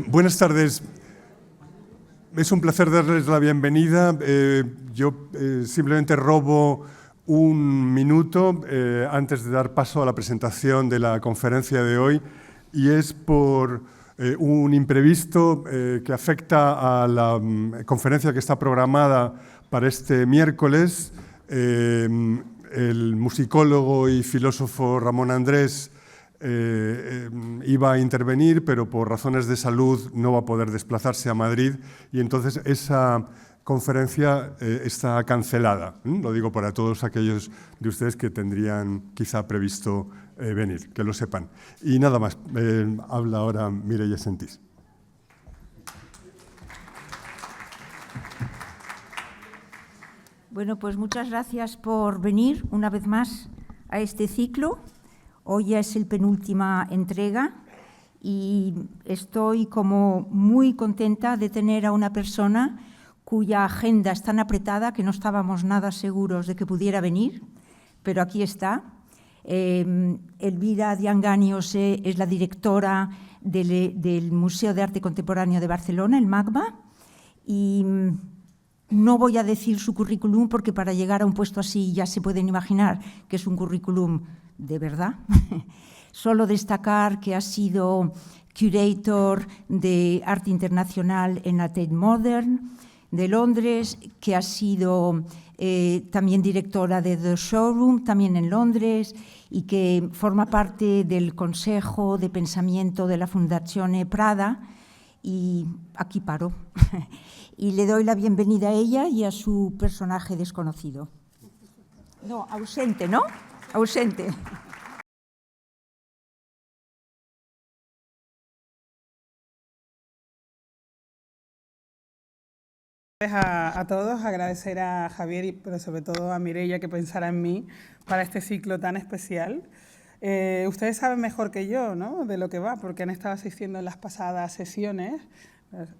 Buenas tardes. Es un placer darles la bienvenida. Yo simplemente robo un minuto antes de dar paso a la presentación de la conferencia de hoy, y es por un imprevisto que afecta a la conferencia que está programada para este miércoles. El musicólogo y filósofo Ramón Andrés iba a intervenir, pero por razones de salud no va a poder desplazarse a Madrid, y entonces esa conferencia está cancelada. Lo digo para todos aquellos de ustedes que tendrían quizá previsto venir, que lo sepan. Y nada más, habla ahora Mireia Sentís. Bueno, pues muchas gracias por venir una vez más a este ciclo. Hoy ya es el penúltima entrega y estoy como muy contenta de tener a una persona cuya agenda es tan apretada que no estábamos nada seguros de que pudiera venir, pero aquí está. Elvira Dianganios es la directora del Museo de Arte Contemporáneo de Barcelona, el MACBA, y no voy a decir su currículum porque para llegar a un puesto así ya se pueden imaginar que es un currículum de verdad. Solo destacar que ha sido curator de arte internacional en la Tate Modern de Londres, que ha sido también directora de The Showroom, también en Londres, y que forma parte del Consejo de Pensamiento de la Fondazione Prada. Y aquí paro. Y le doy la bienvenida a ella y a su personaje desconocido. No, ausente, ¿no? Ausente. A todos, agradecer a Javier, pero sobre todo a Mireia que pensara en mí para este ciclo tan especial. Ustedes saben mejor que yo, ¿no?, de lo que va, porque han estado asistiendo en las pasadas sesiones.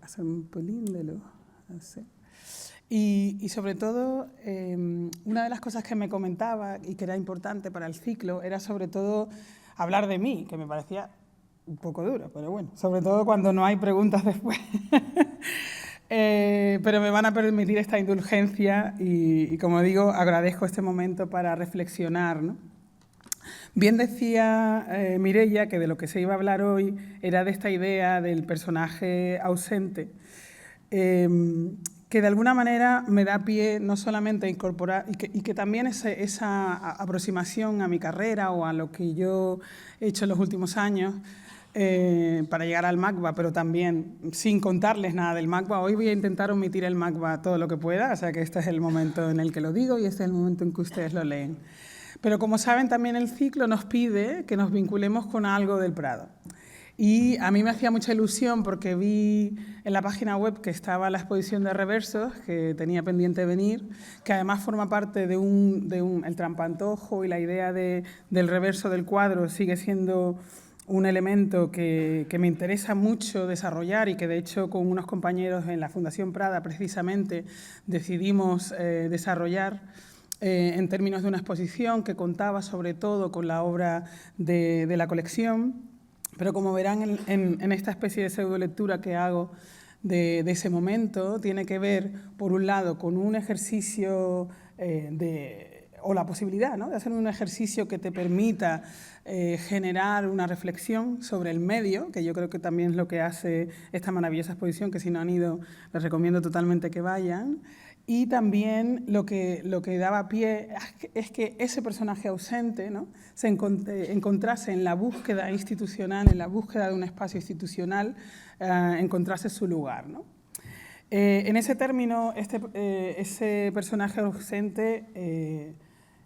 Hacer un pelín de luz, no sé. Y sobre todo, una de las cosas que me comentaba y que era importante para el ciclo era sobre todo hablar de mí, que me parecía un poco duro, pero bueno, sobre todo cuando no hay preguntas después. Pero me van a permitir esta indulgencia y, como digo, agradezco este momento para reflexionar, ¿no? Bien decía Mireia que de lo que se iba a hablar hoy era de esta idea del personaje ausente, que de alguna manera me da pie no solamente a incorporar, y que también esa aproximación a mi carrera o a lo que yo he hecho en los últimos años para llegar al MACBA, pero también sin contarles nada del MACBA. Hoy voy a intentar omitir el MACBA todo lo que pueda, o sea que este es el momento en el que lo digo y este es el momento en que ustedes lo leen. Pero como saben, también el ciclo nos pide que nos vinculemos con algo del Prado. Y a mí me hacía mucha ilusión porque vi en la página web que estaba la exposición de reversos, que tenía pendiente venir, que además forma parte el trampantojo, y la idea del reverso del cuadro sigue siendo un elemento que me interesa mucho desarrollar, y que de hecho con unos compañeros en la Fundación Prada precisamente decidimos desarrollar en términos de una exposición que contaba sobre todo con la obra de la colección. Pero como verán en esta especie de pseudolectura que hago de ese momento, tiene que ver, por un lado, con un ejercicio o la posibilidad, ¿no?, de hacer un ejercicio que te permita generar una reflexión sobre el medio, que yo creo que también es lo que hace esta maravillosa exposición, que si no han ido les recomiendo totalmente que vayan. Y también lo que daba pie es que ese personaje ausente, ¿no?, se encontrase en la búsqueda institucional, en la búsqueda de un espacio institucional, encontrase su lugar, ¿no? En ese término, ese personaje ausente,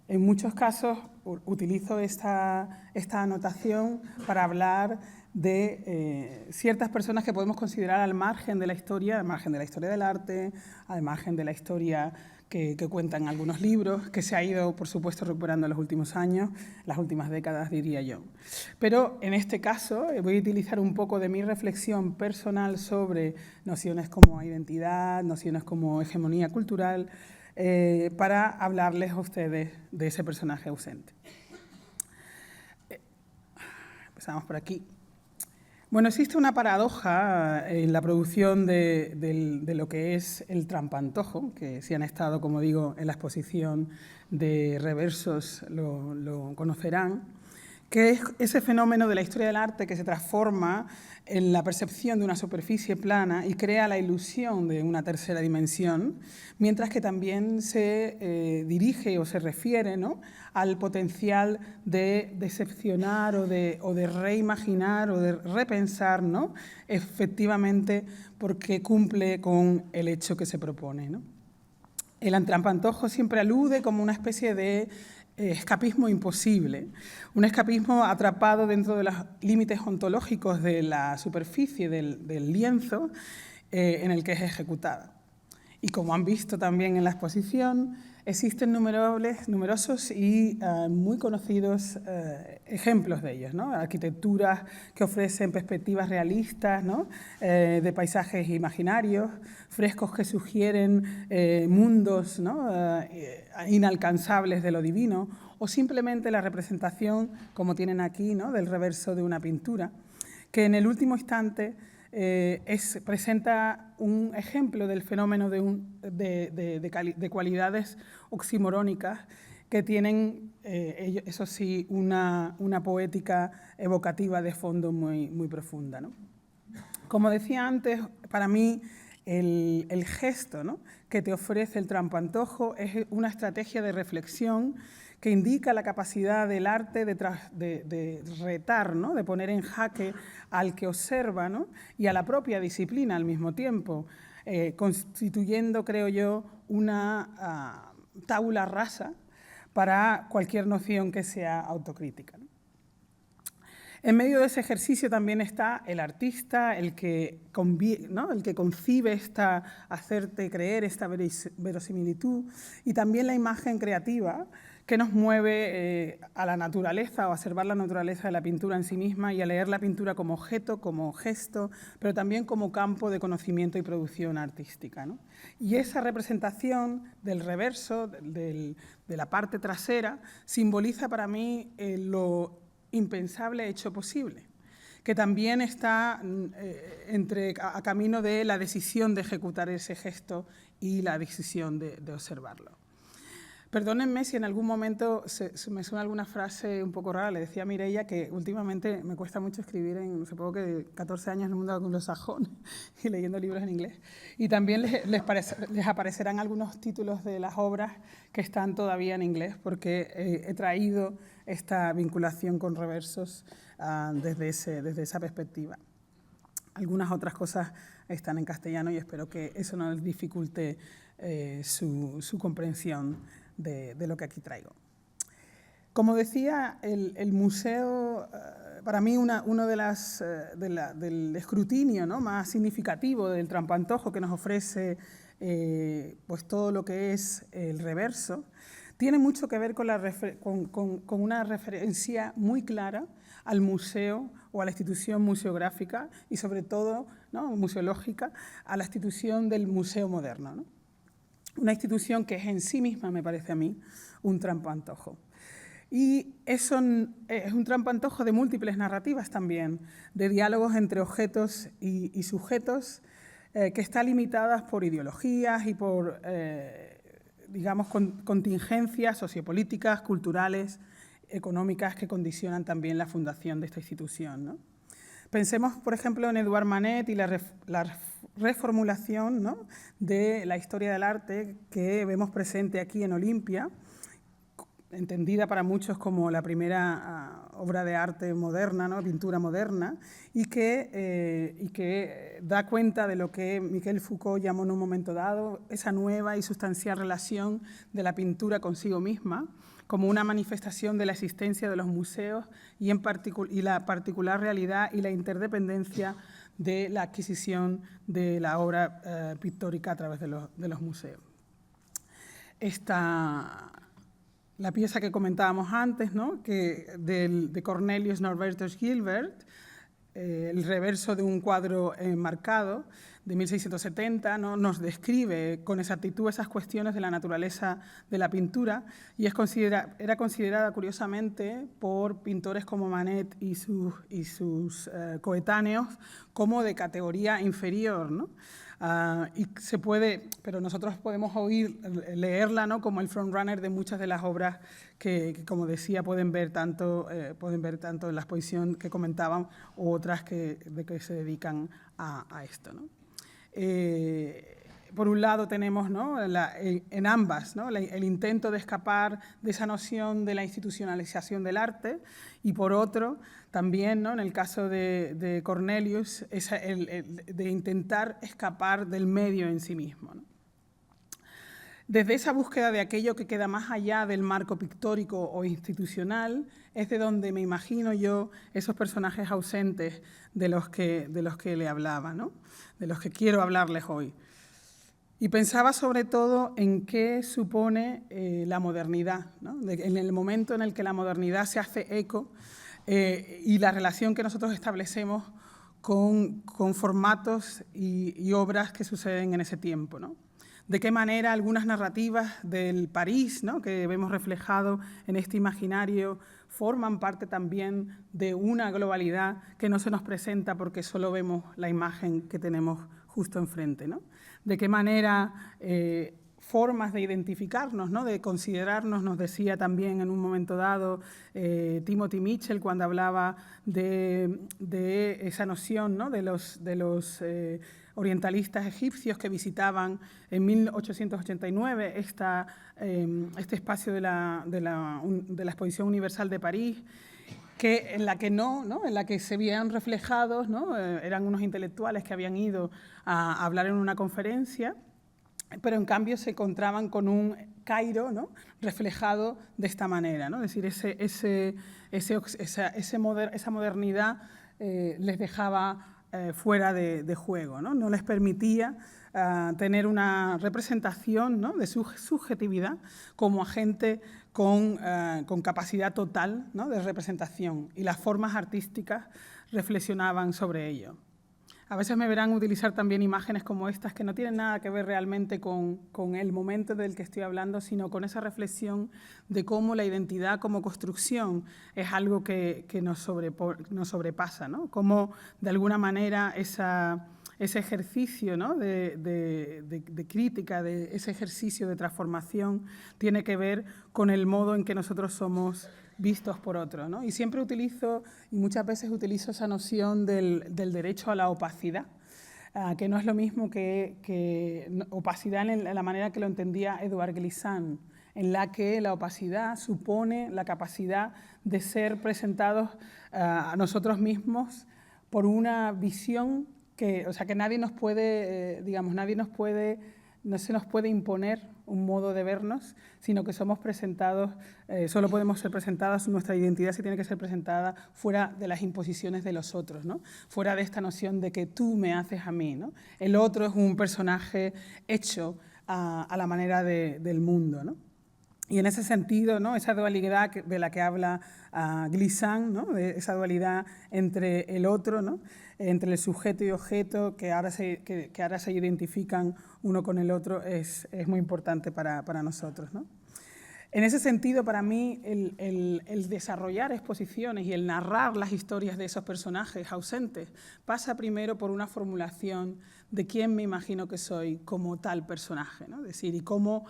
en muchos casos utilizo esta anotación para hablar de ciertas personas que podemos considerar al margen de la historia del arte, al margen de la historia que cuentan algunos libros, que se ha ido, por supuesto, recuperando en los últimos años, las últimas décadas, diría yo. Pero en este caso voy a utilizar un poco de mi reflexión personal sobre nociones como identidad, nociones como hegemonía cultural, para hablarles a ustedes de ese personaje ausente. Empezamos por aquí. Bueno, existe una paradoja en la producción de lo que es el trampantojo, que si han estado, como digo, en la exposición de Reversos lo conocerán, que es ese fenómeno de la historia del arte que se transforma en la percepción de una superficie plana y crea la ilusión de una tercera dimensión, mientras que también se dirige o se refiere, ¿no?, al potencial de decepcionar o de reimaginar o de repensar, ¿no?, efectivamente, porque cumple con el hecho que se propone, ¿no? El trampantojo siempre alude como una especie de escapismo imposible, un escapismo atrapado dentro de los límites ontológicos de la superficie del lienzo en el que es ejecutada. Y como han visto también en la exposición, existen numerosos y muy conocidos ejemplos de ellos, ¿no? Arquitecturas que ofrecen perspectivas realistas, ¿no?, de paisajes imaginarios, frescos que sugieren mundos, ¿no?, inalcanzables de lo divino, o simplemente la representación, como tienen aquí, ¿no?, del reverso de una pintura, que en el último instante presenta un ejemplo del fenómeno de cualidades oximorónicas que tienen, eso sí, una poética evocativa de fondo muy profunda, ¿no? Como decía antes, para mí el gesto, ¿no?, que te ofrece el trampantojo es una estrategia de reflexión que indica la capacidad del arte de retar, ¿no?, de poner en jaque al que observa, ¿no?, y a la propia disciplina al mismo tiempo, constituyendo, creo yo, una tabula rasa para cualquier noción que sea autocrítica, ¿no? En medio de ese ejercicio también está el artista, el que concibe hacerte creer esta verosimilitud, y también la imagen creativa que nos mueve a la naturaleza o a observar la naturaleza de la pintura en sí misma y a leer la pintura como objeto, como gesto, pero también como campo de conocimiento y producción artística, ¿no? Y esa representación del reverso, de la parte trasera, simboliza para mí lo impensable hecho posible, que también está a camino de la decisión de ejecutar ese gesto y la decisión de observarlo. Perdónenme si en algún momento me suena alguna frase un poco rara. Le decía a Mireia que últimamente me cuesta mucho escribir supongo que 14 años en el mundo anglosajón y leyendo libros en inglés. Y también les aparecerán algunos títulos de las obras que están todavía en inglés, porque he traído esta vinculación con Reversos desde esa perspectiva. Algunas otras cosas están en castellano y espero que eso no les dificulte su comprensión de lo que aquí traigo. Como decía, el museo, para mí, uno del escrutinio, ¿no?, más significativo del trampantojo que nos ofrece pues todo lo que es el reverso, tiene mucho que ver con una referencia muy clara al museo o a la institución museográfica y, sobre todo, ¿no?, museológica, a la institución del museo moderno, ¿no? Una institución que es en sí misma, me parece a mí, un trampantojo. Y eso es un trampantojo de múltiples narrativas también, de diálogos entre objetos y sujetos, que están limitadas por ideologías y por, digamos, contingencias sociopolíticas, culturales, económicas que condicionan también la fundación de esta institución, ¿no? Pensemos, por ejemplo, en Edouard Manet y la reformulación, ¿no?, de la historia del arte que vemos presente aquí en Olimpia, entendida para muchos como la primera obra de arte moderna, ¿no?, pintura moderna, y que da cuenta de lo que Michel Foucault llamó en un momento dado esa nueva y sustancial relación de la pintura consigo misma, como una manifestación de la existencia de los museos y la particular realidad y la interdependencia de la adquisición de la obra pictórica a través de los museos. La pieza que comentábamos antes, ¿no?, de Cornelius Norbertus Gilbert, el reverso de un cuadro enmarcado de 1670, ¿no? Nos describe con exactitud esas cuestiones de la naturaleza de la pintura y era considerada curiosamente por pintores como Manet y sus coetáneos como de categoría inferior, ¿no? Y se puede, pero nosotros podemos leerla, ¿no? Como el frontrunner de muchas de las obras que como decía, pueden ver tanto en la exposición que comentaban u otras que se dedican a esto, ¿no? Por un lado tenemos, ¿no? en ambas, ¿no? el intento de escapar de esa noción de la institucionalización del arte y por otro también, ¿no? en el caso de Cornelius, de intentar escapar del medio en sí mismo, ¿no? Desde esa búsqueda de aquello que queda más allá del marco pictórico o institucional es de donde me imagino yo esos personajes ausentes de los que le hablaba, ¿no? De los que quiero hablarles hoy. Y pensaba sobre todo en qué supone la modernidad, ¿no? En el momento en el que la modernidad se hace eco y la relación que nosotros establecemos con formatos y obras que suceden en ese tiempo, ¿no? De qué manera algunas narrativas del París, ¿no? que vemos reflejado en este imaginario forman parte también de una globalidad que no se nos presenta porque solo vemos la imagen que tenemos justo enfrente, ¿no? De qué manera formas de identificarnos, ¿no? de considerarnos, nos decía también en un momento dado Timothy Mitchell cuando hablaba de esa noción, ¿no? de los orientalistas egipcios que visitaban en 1889 este espacio de la Exposición Universal de París, en la que se veían reflejados, ¿no? Eran unos intelectuales que habían ido a hablar en una conferencia, pero en cambio se encontraban con un Cairo, ¿no? reflejado de esta manera, ¿no? Es decir, esa modernidad les dejaba fuera de juego, ¿no? No les permitía tener una representación, ¿no? de su subjetividad como agente con capacidad total, ¿no? de representación, y las formas artísticas reflexionaban sobre ello. A veces me verán utilizar también imágenes como estas que no tienen nada que ver realmente con el momento del que estoy hablando, sino con esa reflexión de cómo la identidad como construcción es algo que nos sobrepasa, ¿no? Cómo de alguna manera ese ejercicio, ¿no? de crítica, de ese ejercicio de transformación tiene que ver con el modo en que nosotros somos vistos por otros, ¿no? Y siempre utilizo, y muchas veces utilizo esa noción del derecho a la opacidad, que no es lo mismo que opacidad en la manera que lo entendía Edouard Glissant, en la que la opacidad supone la capacidad de ser presentados a nosotros mismos por una visión que nadie nos puede, no se nos puede imponer un modo de vernos, sino que somos presentados, solo podemos ser presentadas, nuestra identidad se tiene que ser presentada fuera de las imposiciones de los otros, ¿no? Fuera de esta noción de que tú me haces a mí, ¿no? El otro es un personaje hecho a la manera del mundo, ¿no? Y en ese sentido, ¿no? esa dualidad de la que habla Glissant, ¿no? de esa dualidad entre el otro, ¿no? entre el sujeto y objeto, que ahora se identifican uno con el otro, es muy importante para nosotros, ¿no? En ese sentido, para mí, el desarrollar exposiciones y el narrar las historias de esos personajes ausentes pasa primero por una formulación de quién me imagino que soy como tal personaje, ¿no? Es decir, y cómo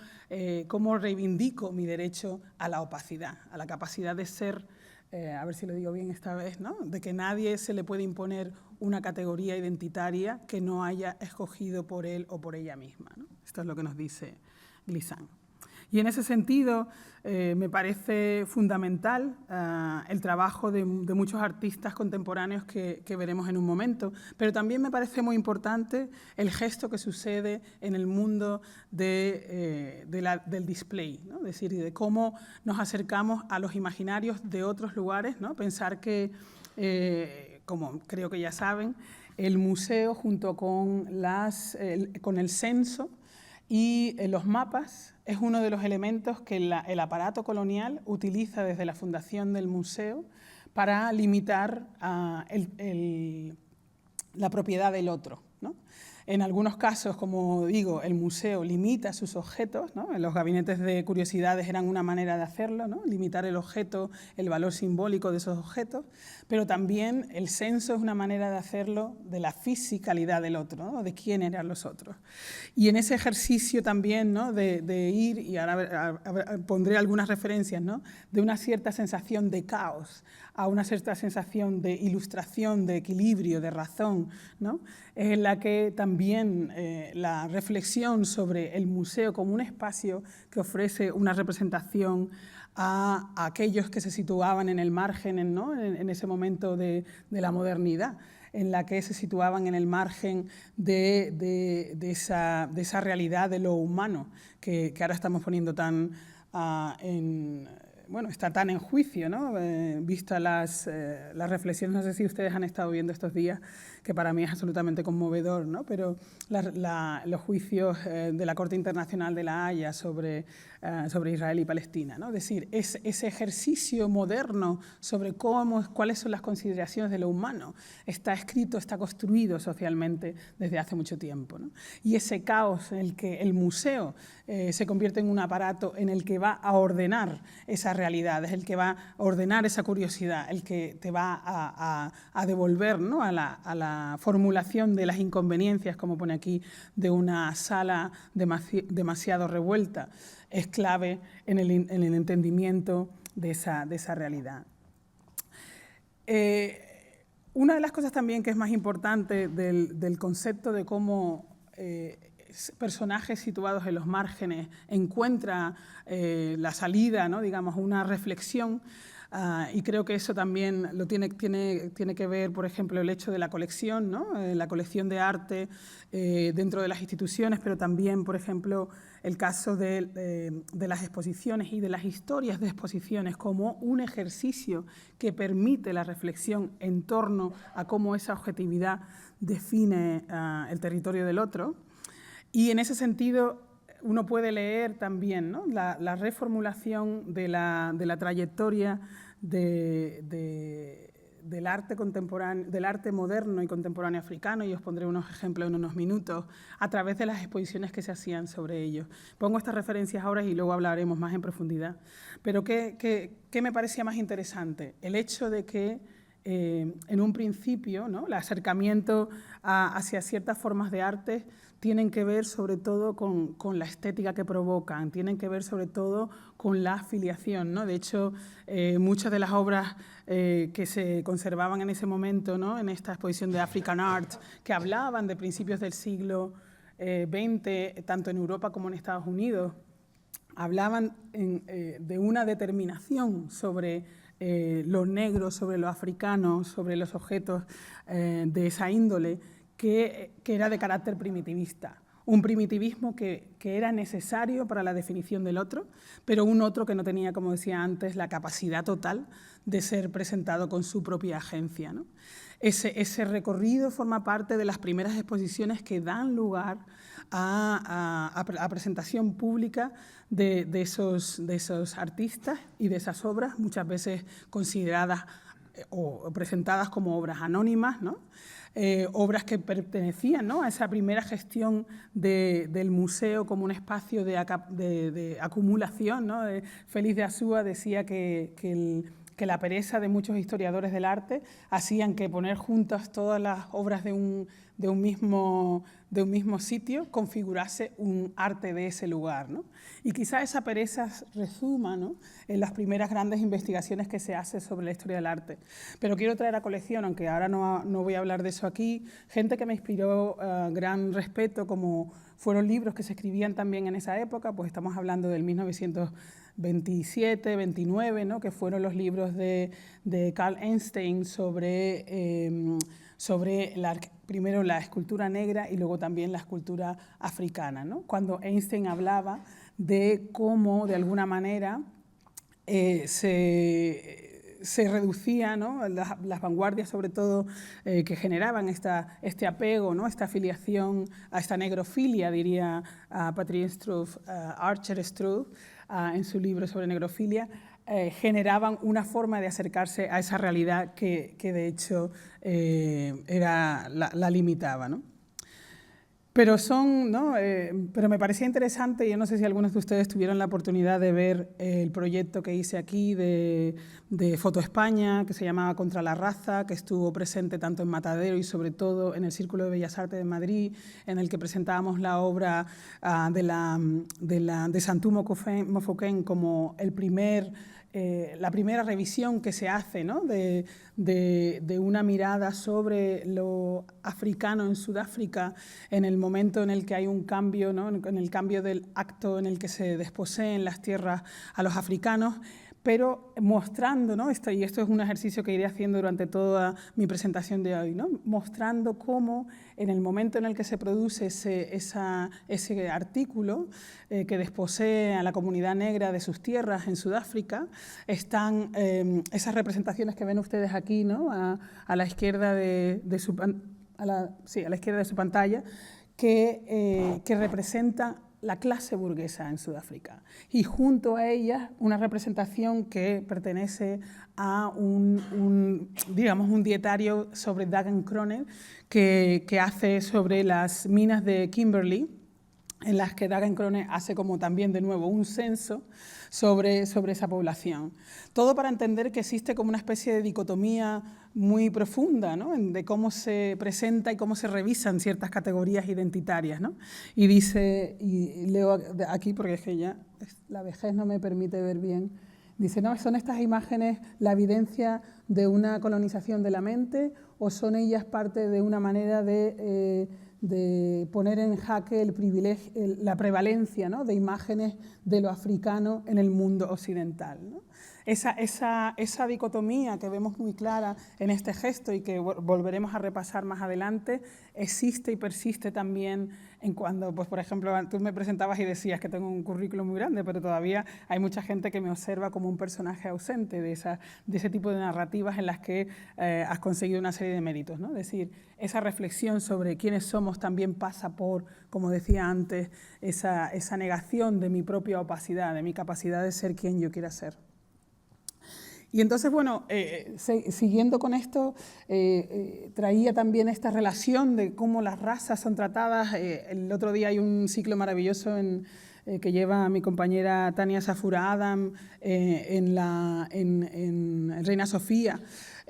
reivindico mi derecho a la opacidad, a la capacidad de ser, a ver si lo digo bien esta vez, ¿no? De que nadie se le puede imponer una categoría identitaria que no haya escogido por él o por ella misma, ¿no? Esto es lo que nos dice Glissant. Y en ese sentido me parece fundamental el trabajo de muchos artistas contemporáneos que veremos en un momento, pero también me parece muy importante el gesto que sucede en el mundo del display, ¿no? Es decir, de cómo nos acercamos a los imaginarios de otros lugares, ¿no? Pensar que, como creo que ya saben, el museo junto con el censo y los mapas es uno de los elementos que el aparato colonial utiliza desde la fundación del museo para limitar la propiedad del otro, ¿no? En algunos casos, como digo, el museo limita sus objetos, ¿no? Los gabinetes de curiosidades eran una manera de hacerlo, ¿no? Limitar el objeto, el valor simbólico de esos objetos, pero también el censo es una manera de hacerlo de la fisicalidad del otro, ¿no? De quién eran los otros. Y en ese ejercicio también, ¿no? de ir, y ahora pondré algunas referencias, ¿no? De una cierta sensación de caos a una cierta sensación de ilustración, de equilibrio, de razón, ¿no? Es en la que también la reflexión sobre el museo como un espacio que ofrece una representación a aquellos que se situaban en el margen, ¿no? en ese momento de la modernidad, en la que se situaban en el margen de esa realidad de lo humano que ahora estamos poniendo tan está tan en juicio, ¿no? Vistas las reflexiones, no sé si ustedes han estado viendo estos días, que para mí es absolutamente conmovedor, ¿no? Pero los juicios de la Corte Internacional de la Haya sobre Israel y Palestina, ¿no? Es decir, ese ejercicio moderno sobre cuáles son las consideraciones de lo humano está escrito, está construido socialmente desde hace mucho tiempo, ¿no? Y ese caos en el que el museo se convierte en un aparato en el que va a ordenar esa realidad, es el que va a ordenar esa curiosidad, el que te va a devolver, ¿no? a la formulación de las inconveniencias, como pone aquí, de una sala demasiado revuelta, es clave en el entendimiento de esa realidad. Una de las cosas también que es más importante del concepto de cómo personajes situados en los márgenes encuentra la salida, ¿no? Digamos, una reflexión, y creo que eso también lo tiene que ver, por ejemplo, el hecho de la colección, ¿no? La colección de arte dentro de las instituciones, pero también, por ejemplo, el caso de las exposiciones y de las historias de exposiciones como un ejercicio que permite la reflexión en torno a cómo esa objetividad define el territorio del otro. Y en ese sentido uno puede leer también, ¿no? la reformulación de la trayectoria del arte contemporáneo, del arte moderno y contemporáneo africano, y os pondré unos ejemplos en unos minutos, a través de las exposiciones que se hacían sobre ellos. Pongo estas referencias ahora y luego hablaremos más en profundidad. Pero ¿qué me parecía más interesante? El hecho de que en un principio, ¿no? El acercamiento hacia ciertas formas de arte tienen que ver sobre todo con la estética que provocan, tienen que ver sobre todo con la afiliación, ¿no? De hecho, muchas de las obras que se conservaban en ese momento, ¿no? En esta exposición de African Art, que hablaban de principios del siglo XX, tanto en Europa como en Estados Unidos, hablaban de una determinación sobre los negros, sobre los africanos, sobre los objetos de esa índole, que era de carácter primitivista. Un primitivismo que era necesario para la definición del otro, pero un otro que no tenía, como decía antes, la capacidad total de ser presentado con su propia agencia, ¿no? Ese recorrido forma parte de las primeras exposiciones que dan lugar a presentación pública de esos artistas y de esas obras, muchas veces consideradas o presentadas como obras anónimas, ¿no? Obras que pertenecían, ¿no? a esa primera gestión del museo como un espacio de acumulación, ¿no? Félix de Azúa decía que la pereza de muchos historiadores del arte hacían que poner juntas todas las obras de un mismo sitio configurase un arte de ese lugar, ¿no? Y quizá esa pereza resuma, ¿no? en las primeras grandes investigaciones que se hacen sobre la historia del arte. Pero quiero traer a colección, aunque ahora no voy a hablar de eso aquí, gente que me inspiró gran respeto, como fueron libros que se escribían también en esa época, pues estamos hablando del 1927, 29, ¿no? que fueron los libros de Carl Einstein sobre primero la escultura negra y luego también la escultura africana, ¿no? Cuando Einstein hablaba de cómo, de alguna manera, se reducía, ¿no? las vanguardias, sobre todo, que generaban este apego, ¿no? esta afiliación, a esta negrofilia, diría Patrick Struve, Archer Struve, en su libro sobre negrofilia, generaban una forma de acercarse a esa realidad que de hecho la limitaba, ¿no? Pero pero me parecía interesante, yo no sé si algunos de ustedes tuvieron la oportunidad de ver el proyecto que hice aquí de Foto España, que se llamaba Contra la Raza, que estuvo presente tanto en Matadero y sobre todo en el Círculo de Bellas Artes de Madrid, en el que presentábamos la obra de Santu Mofoken como la primera revisión que se hace, ¿no? de una mirada sobre lo africano en Sudáfrica en el momento en el que hay un cambio, ¿no? En el cambio del acto en el que se desposeen las tierras a los africanos, pero mostrando, ¿no? Y esto es un ejercicio que iré haciendo durante toda mi presentación de hoy, ¿no? Mostrando cómo en el momento en el que se produce ese artículo que desposee a la comunidad negra de sus tierras en Sudáfrica, están esas representaciones que ven ustedes aquí, ¿no? a la izquierda de su pantalla, que representan la clase burguesa en Sudáfrica y junto a ellas una representación que pertenece a un dietario sobre Dagen Kroner que hace sobre las minas de Kimberley, en las que Dagen Kroner hace como también de nuevo un censo sobre esa población. Todo para entender que existe como una especie de dicotomía muy profunda, ¿no? De cómo se presenta y cómo se revisan ciertas categorías identitarias, ¿no? Y dice, y leo aquí porque es que ya la vejez no me permite ver bien, dice, no, ¿son estas imágenes la evidencia de una colonización de la mente o son ellas parte de una manera de poner en jaque el privilegio, la prevalencia, ¿no? de imágenes de lo africano en el mundo occidental, ¿no? Esa dicotomía que vemos muy clara en este gesto y que volveremos a repasar más adelante, existe y persiste también en cuando, pues, por ejemplo, tú me presentabas y decías que tengo un currículum muy grande, pero todavía hay mucha gente que me observa como un personaje ausente de ese tipo de narrativas en las que has conseguido una serie de méritos, ¿no? Es decir, esa reflexión sobre quiénes somos también pasa por, como decía antes, esa negación de mi propia opacidad, de mi capacidad de ser quien yo quiera ser. Y entonces, bueno, siguiendo con esto, traía también esta relación de cómo las razas son tratadas. El otro día hay un ciclo maravilloso que lleva a mi compañera Tania Safura Adam en Reina Sofía,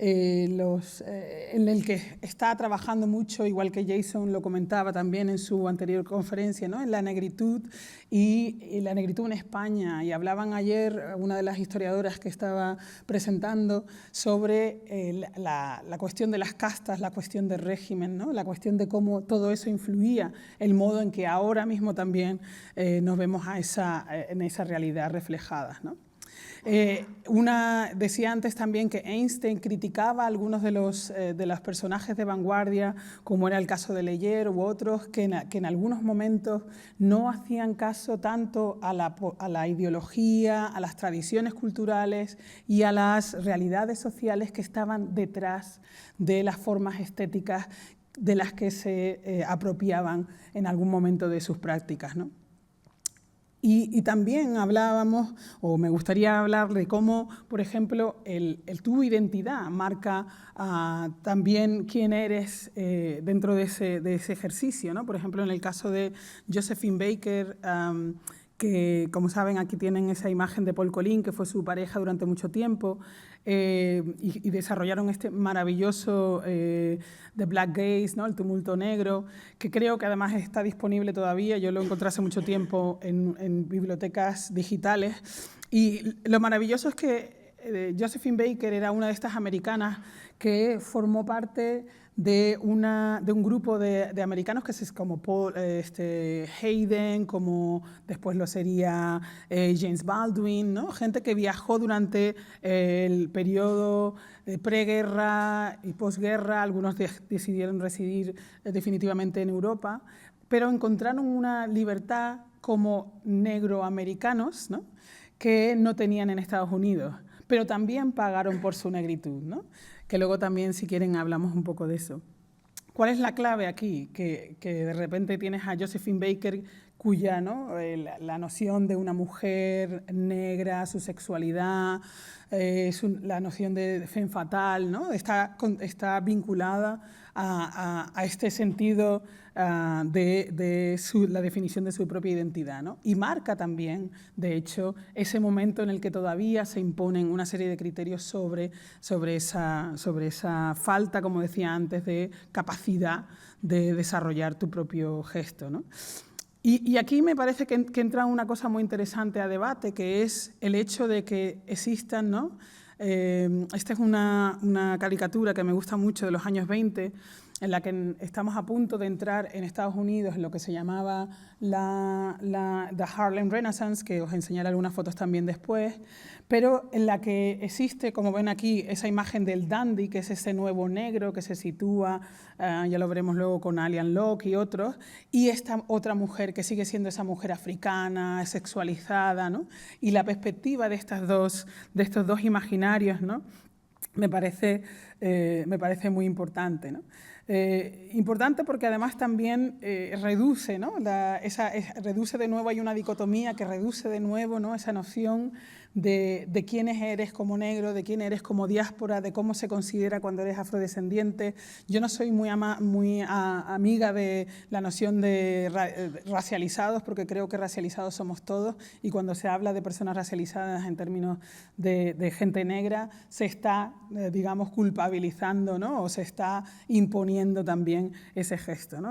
en el que está trabajando mucho, igual que Jason lo comentaba también en su anterior conferencia, ¿no? En la negritud y la negritud en España. Y hablaban ayer una de las historiadoras que estaba presentando sobre la cuestión de las castas, la cuestión del régimen, ¿no? La cuestión de cómo todo eso influía, el modo en que ahora mismo también nos vemos en esa realidad reflejada, ¿no? Decía antes también que Einstein criticaba a algunos de los personajes de vanguardia, como era el caso de Leyer u otros, que en algunos momentos no hacían caso tanto a la ideología, a las tradiciones culturales y a las realidades sociales que estaban detrás de las formas estéticas de las que se apropiaban en algún momento de sus prácticas, ¿no? Y también hablábamos, o me gustaría hablar de cómo, por ejemplo, tu identidad marca también quién eres dentro de ese ejercicio, ¿no? Por ejemplo, en el caso de Josephine Baker, que, como saben, aquí tienen esa imagen de Paul Colin, que fue su pareja durante mucho tiempo, y desarrollaron este maravilloso The Black Gaze, ¿no? El tumulto negro, que creo que además está disponible todavía. Yo lo encontré hace mucho tiempo en bibliotecas digitales. Y lo maravilloso es que Josephine Baker era una de estas americanas que formó parte de un grupo de americanos que es como Paul, Hayden, como después lo sería James Baldwin, ¿no? Gente que viajó durante el periodo preguerra y posguerra. Algunos decidieron residir definitivamente en Europa, pero encontraron una libertad como negroamericanos, ¿no? Que no tenían en Estados Unidos, pero también pagaron por su negritud, ¿no? Que luego también, si quieren, hablamos un poco de eso. ¿Cuál es la clave aquí? Que de repente tienes a Josephine Baker cuya, ¿no? La noción de una mujer negra, su sexualidad, la noción de femme fatale, ¿no? Está vinculada a este sentido de la definición de su propia identidad, ¿no? Y marca también, de hecho, ese momento en el que todavía se imponen una serie de criterios sobre esa falta, como decía antes, de capacidad de desarrollar tu propio gesto, ¿no? Y aquí me parece que entra una cosa muy interesante a debate, que es el hecho de que existan, ¿no? Esta es una caricatura que me gusta mucho de los años 20, en la que estamos a punto de entrar en Estados Unidos en lo que se llamaba The Harlem Renaissance, que os enseñaré algunas fotos también después, pero en la que existe, como ven aquí, esa imagen del dandy, que es ese nuevo negro que se sitúa, ya lo veremos luego con Alian Locke y otros, y esta otra mujer que sigue siendo esa mujer africana, sexualizada, ¿no? Y la perspectiva de estos dos imaginarios, ¿no? me parece muy importante, ¿no? Importante porque además también reduce, ¿no? Reduce de nuevo, hay una dicotomía que reduce de nuevo, ¿no? Esa noción de quién eres como negro, de quién eres como diáspora, de cómo se considera cuando eres afrodescendiente. Yo no soy muy amiga de la noción de racializados, porque creo que racializados somos todos, y cuando se habla de personas racializadas en términos de gente negra, se está, digamos, culpabilizando, ¿no? O se está imponiendo también ese gesto, ¿no?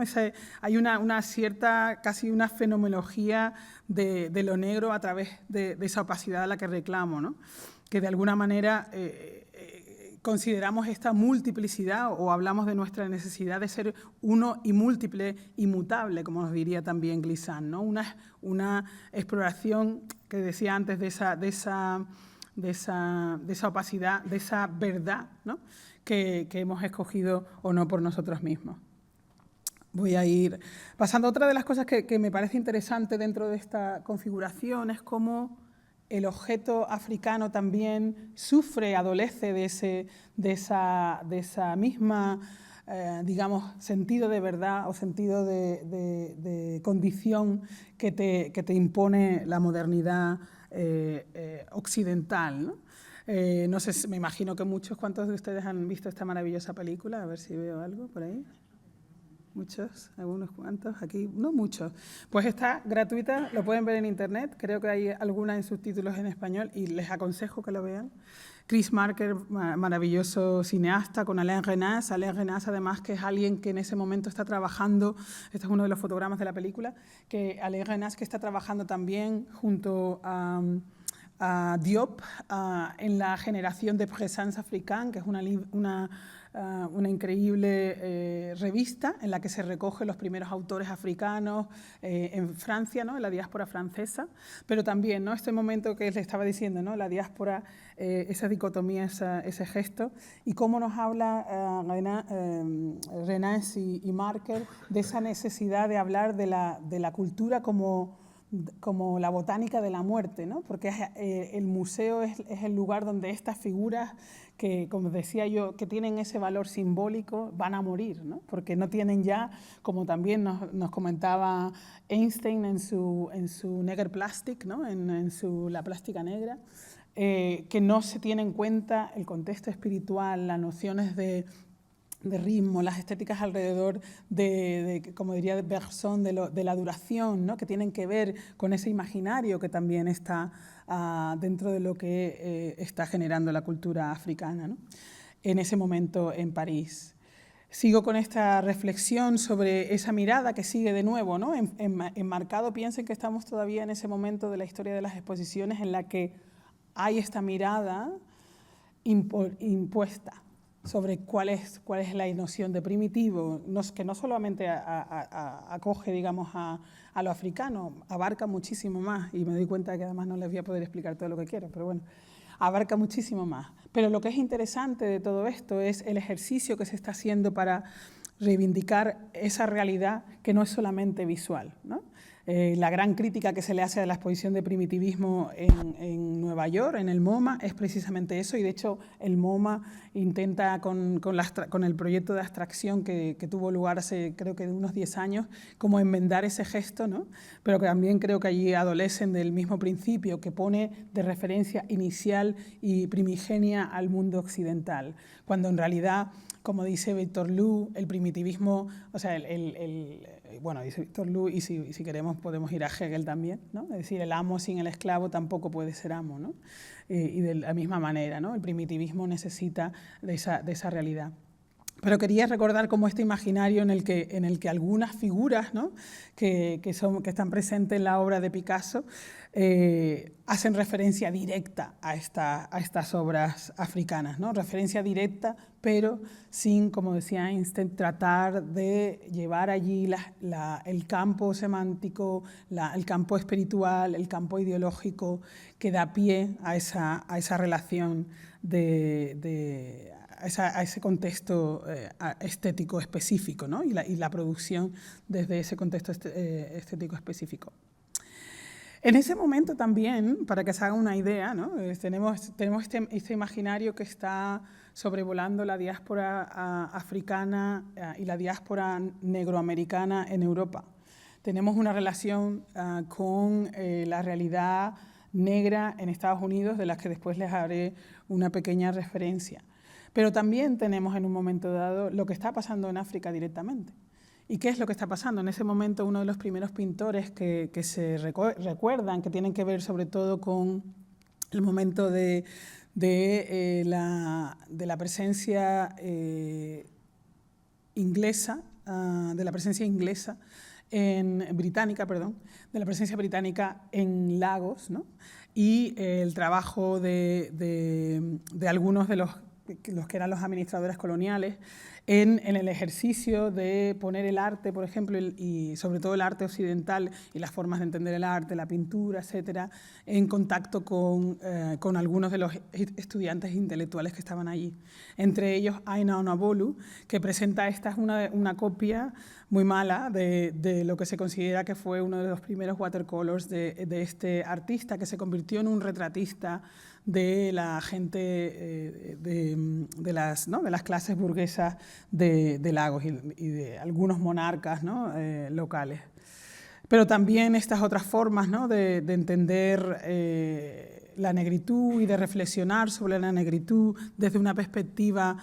Hay una cierta, casi una fenomenología de lo negro a través de esa opacidad a la que reclamo, ¿no? Que de alguna manera consideramos esta multiplicidad o hablamos de nuestra necesidad de ser uno y múltiple, inmutable, como nos diría también Glissant, ¿no? Una exploración que decía antes de esa opacidad, de esa verdad, ¿no? que hemos escogido o no por nosotros mismos. Voy a ir pasando. Otra de las cosas que me parece interesante dentro de esta configuración es cómo el objeto africano también sufre, adolece de esa misma, digamos, sentido de verdad o sentido de condición que te impone la modernidad occidental, ¿no? No sé, me imagino que ¿cuántos de ustedes han visto esta maravillosa película? A ver si veo algo por ahí. Muchos, algunos cuantos, aquí, no muchos. Pues está gratuita, lo pueden ver en internet, creo que hay alguna en subtítulos en español y les aconsejo que lo vean. Chris Marker, maravilloso cineasta, con Alain Renas. Alain Renas, además, que es alguien que en ese momento está trabajando, este es uno de los fotogramas de la película, que Alain Renas que está trabajando también junto a Diop en la generación de Présence Africaine, que es una increíble revista en la que se recogen los primeros autores africanos en Francia, ¿no? En la diáspora francesa, pero también, ¿no? Este momento que les estaba diciendo, ¿no? La diáspora, esa dicotomía, ese gesto, y cómo nos habla Renas y Marker de esa necesidad de hablar de la cultura como la botánica de la muerte, ¿no? Porque el museo es el lugar donde estas figuras que, como decía yo, que tienen ese valor simbólico, van a morir, ¿no? Porque no tienen ya, como también nos comentaba Einstein en su Neger Plastic, ¿no? en la plástica negra, que no se tiene en cuenta el contexto espiritual, las nociones de ritmo, las estéticas alrededor como diría Bergson, de la duración, ¿no? Que tienen que ver con ese imaginario que también está dentro de lo que está generando la cultura africana, ¿no? En ese momento en París. Sigo con esta reflexión sobre esa mirada que sigue de nuevo, ¿no? Enmarcado, piensen que estamos todavía en ese momento de la historia de las exposiciones en la que hay esta mirada impuesta sobre cuál es la noción de primitivo, que no solamente acoge, digamos, a lo africano, abarca muchísimo más, y me doy cuenta que además no les voy a poder explicar todo lo que quiero, pero bueno, abarca muchísimo más. Pero lo que es interesante de todo esto es el ejercicio que se está haciendo para reivindicar esa realidad que no es solamente visual, ¿no? La gran crítica que se le hace a la exposición de primitivismo en Nueva York, en el MoMA, es precisamente eso, y de hecho el MoMA intenta con el proyecto de abstracción que tuvo lugar hace creo que unos 10 años, como enmendar ese gesto, ¿no? Pero que también creo que allí adolecen del mismo principio que pone de referencia inicial y primigenia al mundo occidental, cuando en realidad, como dice Victor Lou, el primitivismo, o sea, bueno, dice Victor Lou, y si queremos podemos ir a Hegel también, ¿no? Es decir, el amo sin el esclavo tampoco puede ser amo, ¿no? Y de la misma manera, ¿no? El primitivismo necesita de esa realidad. Pero quería recordar como este imaginario en el que algunas figuras, ¿no? que están presentes en la obra de Picasso hacen referencia directa a estas obras africanas, ¿no? Referencia directa, pero sin, como decía Einstein, tratar de llevar allí el campo semántico, el campo espiritual, el campo ideológico que da pie a esa relación a ese contexto estético específico, ¿no? y la producción desde ese contexto estético específico. En ese momento también, para que se haga una idea, ¿no? tenemos este imaginario que está sobrevolando la diáspora africana y la diáspora negroamericana en Europa. Tenemos una relación con la realidad negra en Estados Unidos, de las que después les haré una pequeña referencia. Pero también tenemos en un momento dado lo que está pasando en África directamente. ¿Y qué es lo que está pasando? En ese momento uno de los primeros pintores que se recuerdan, que tienen que ver sobre todo con el momento de la presencia inglesa, británica en Lagos, ¿no? Y el trabajo de algunos de los que eran los administradores coloniales en el ejercicio de poner el arte, por ejemplo, y sobre todo el arte occidental y las formas de entender el arte, la pintura, etcétera, en contacto con algunos de los estudiantes intelectuales que estaban allí. Entre ellos Aina Onabolu, que presenta esta es una copia muy mala de lo que se considera que fue uno de los primeros watercolors de este artista, que se convirtió en un retratista de la gente, de las clases burguesas de Lagos y de algunos monarcas, ¿no? Locales. Pero también estas otras formas, ¿no? de entender la negritud y de reflexionar sobre la negritud desde una perspectiva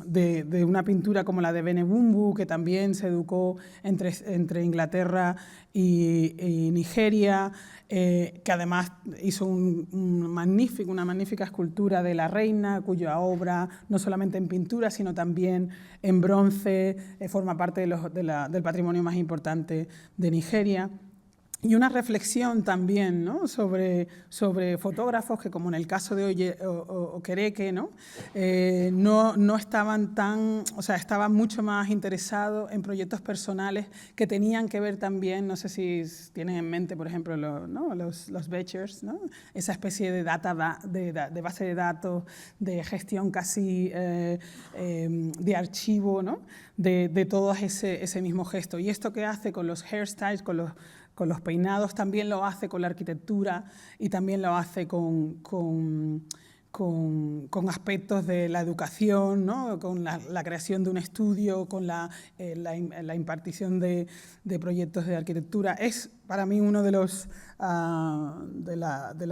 de una pintura como la de Benebumbu, que también se educó entre Inglaterra y Nigeria, que además hizo una magnífica escultura de la reina, cuya obra, no solamente en pintura, sino también en bronce, forma parte del patrimonio más importante de Nigeria. Y una reflexión también, ¿no? sobre fotógrafos que, como en el caso de Okereke, ¿no? No estaban estaban mucho más interesados en proyectos personales que tenían que ver también, no sé si tienen en mente, por ejemplo, los Beechers, ¿no? Esa especie de de base de datos, de gestión casi de archivo, ¿no? de todo ese mismo gesto. Y esto que hace con los hairstyles, con los peinados, también lo hace con la arquitectura y también lo hace con aspectos de la educación, ¿no? Con la creación de un estudio, con la impartición de proyectos de arquitectura. Es para mí uno de los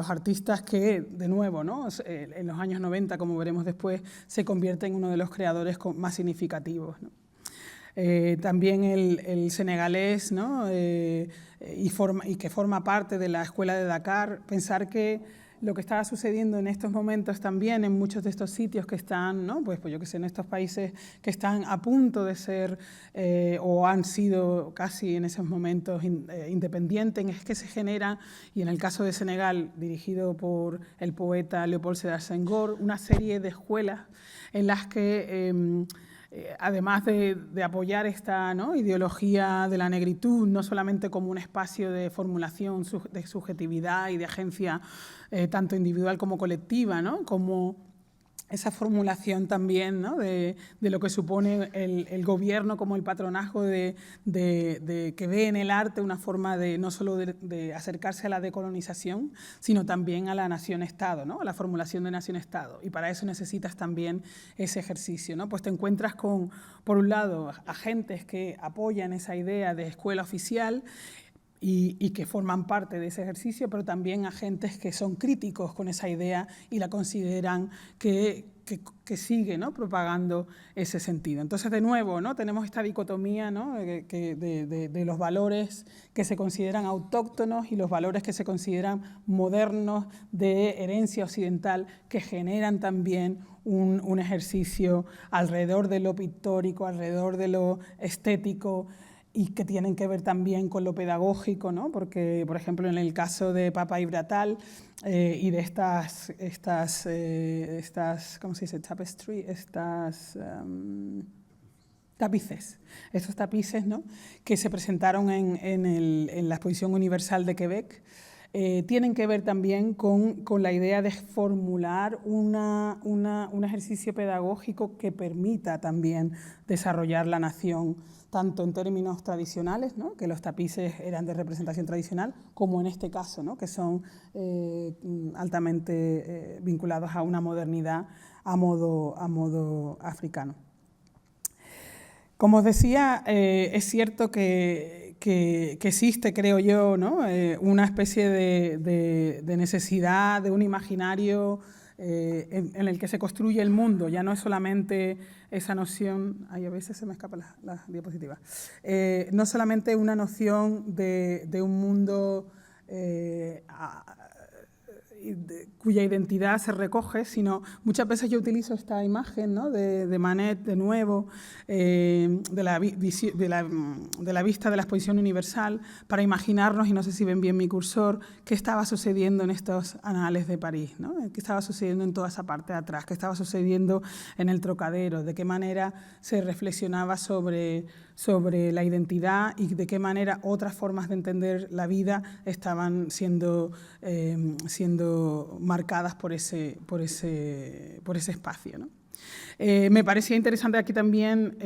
artistas que, de nuevo, ¿no? En los años 90, como veremos después, se convierte en uno de los creadores más significativos, ¿no? También el senegalés, ¿no? y que forma parte de la Escuela de Dakar, pensar que lo que estaba sucediendo en estos momentos también en muchos de estos sitios que están, ¿no? pues yo que sé, en estos países que están a punto de ser o han sido casi en esos momentos independientes, es que se genera, y en el caso de Senegal, dirigido por el poeta Léopold Sédar Senghor, una serie de escuelas en las que además de apoyar esta, ¿no? ideología de la negritud, no solamente como un espacio de formulación de subjetividad y de agencia tanto individual como colectiva, ¿no? como esa formulación también, ¿no? de lo que supone el gobierno como el patronazgo que ve en el arte una forma de no solo de acercarse a la decolonización, sino también a la nación-estado, ¿no? A la formulación de nación-estado. Y para eso necesitas también ese ejercicio, ¿no? Pues te encuentras con, por un lado, agentes que apoyan esa idea de escuela oficial, y que forman parte de ese ejercicio, pero también agentes que son críticos con esa idea y la consideran que sigue, ¿no? Propagando ese sentido. Entonces, de nuevo, ¿no? Tenemos esta dicotomía, ¿no? de los valores que se consideran autóctonos y los valores que se consideran modernos de herencia occidental, que generan también un ejercicio alrededor de lo pictórico, alrededor de lo estético, y que tienen que ver también con lo pedagógico, ¿no? Porque, por ejemplo, en el caso de Papa y Bratal y de estas ¿cómo se dice? Tapestry, tapices. Estos tapices, ¿no? Que se presentaron en la Exposición Universal de Quebec, tienen que ver también con la idea de formular un ejercicio pedagógico que permita también desarrollar la nación, tanto en términos tradicionales, ¿no? Que los tapices eran de representación tradicional, como en este caso, ¿no? Que son altamente vinculados a una modernidad a modo africano. Como os decía, es cierto que existe, creo yo, ¿no? Una especie de necesidad de un imaginario en el que se construye el mundo. Ya no es solamente esa noción, a veces se me escapa la diapositiva, no solamente una noción de un mundo cuya identidad se recoge, sino muchas veces yo utilizo esta imagen, ¿no? de Manet, de nuevo, de la vista de la Exposición Universal, para imaginarnos, y no sé si ven bien mi cursor, qué estaba sucediendo en estos anales de París, ¿no? Qué estaba sucediendo en toda esa parte de atrás, qué estaba sucediendo en el Trocadero, de qué manera se reflexionaba sobre la identidad y de qué manera otras formas de entender la vida estaban siendo marcadas por ese espacio, ¿no? Me parecía interesante aquí también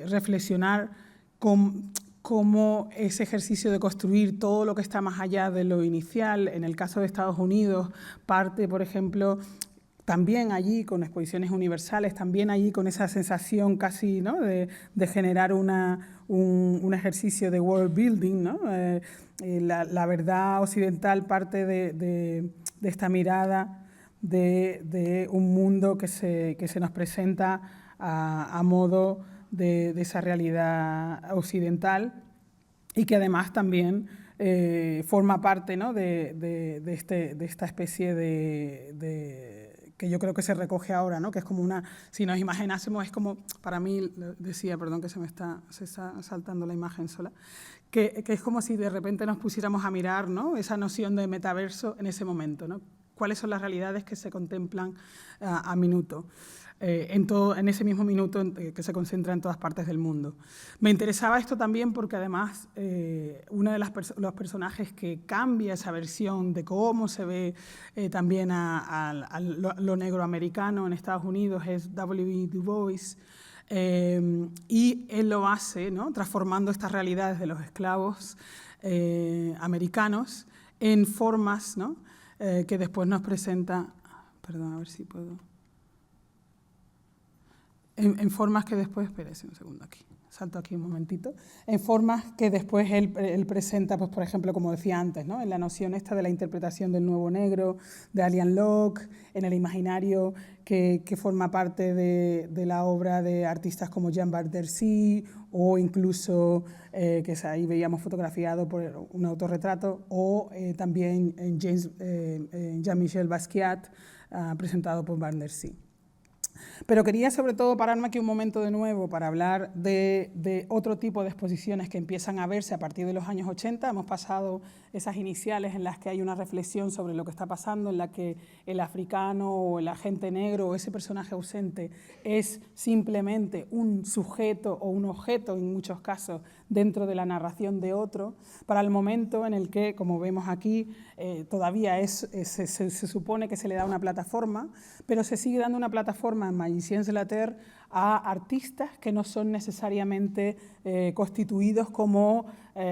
reflexionar cómo ese ejercicio de construir todo lo que está más allá de lo inicial, en el caso de Estados Unidos, parte, por ejemplo, también allí con exposiciones universales, también allí con esa sensación casi, ¿no? de generar un ejercicio de world building, ¿no? La verdad occidental parte de esta mirada de un mundo que se nos presenta a modo de esa realidad occidental, y que además también forma parte, ¿no? de esta especie que yo creo que se recoge ahora, ¿no? Que es como si nos imaginásemos, es como, para mí, decía, perdón que se está saltando la imagen sola, que es como si de repente nos pusiéramos a mirar, ¿no? Esa noción de metaverso en ese momento, ¿no? ¿Cuáles son las realidades que se contemplan a minuto? En ese mismo minuto que se concentra en todas partes del mundo. Me interesaba esto también porque además uno de los personajes que cambia esa versión de cómo se ve también a lo negroamericano en Estados Unidos es W.E. Du Bois, y él lo hace, ¿no? Transformando estas realidades de los esclavos americanos en formas, ¿no? Que después nos presenta, perdón, a ver si puedo, en formas que después, espérese un segundo aquí, salto aquí un momentito, en formas que después él presenta, pues por ejemplo, como decía antes, ¿no? En la noción esta de la interpretación del nuevo negro, de Alian Locke, en el imaginario que forma parte de la obra de artistas como Jean-Baptiste Dercy, o incluso, que ahí veíamos fotografiado por un autorretrato, o también en Jean-Michel Basquiat, presentado por Van der Sea. Pero quería sobre todo pararme aquí un momento de nuevo para hablar de otro tipo de exposiciones que empiezan a verse a partir de los años 80. Hemos pasado esas iniciales en las que hay una reflexión sobre lo que está pasando, en la que el africano o el agente negro o ese personaje ausente es simplemente un sujeto o un objeto, en muchos casos, dentro de la narración de otro, para el momento en el que, como vemos aquí, todavía se supone que se le da una plataforma, pero se sigue dando una plataforma en Magiciens de la Terre a artistas que no son necesariamente constituidos como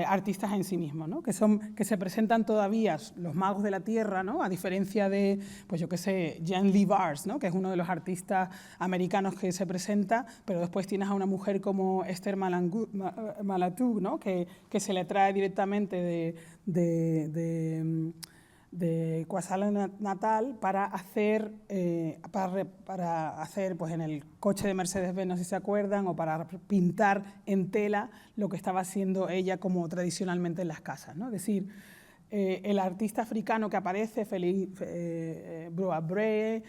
artistas en sí mismos, ¿no? que se presentan todavía los magos de la tierra, ¿no? A diferencia de, pues yo qué sé, Jean Lee Vars, ¿no? Que es uno de los artistas americanos que se presenta, pero después tienes a una mujer como Esther Malatu, ¿no? que se le trae directamente de KwaZulu-Natal para hacer pues en el coche de Mercedes-Benz, no sé si se acuerdan, o para pintar en tela lo que estaba haciendo ella como tradicionalmente en las casas, ¿no? Es decir, el artista africano que aparece, Félix Broabré,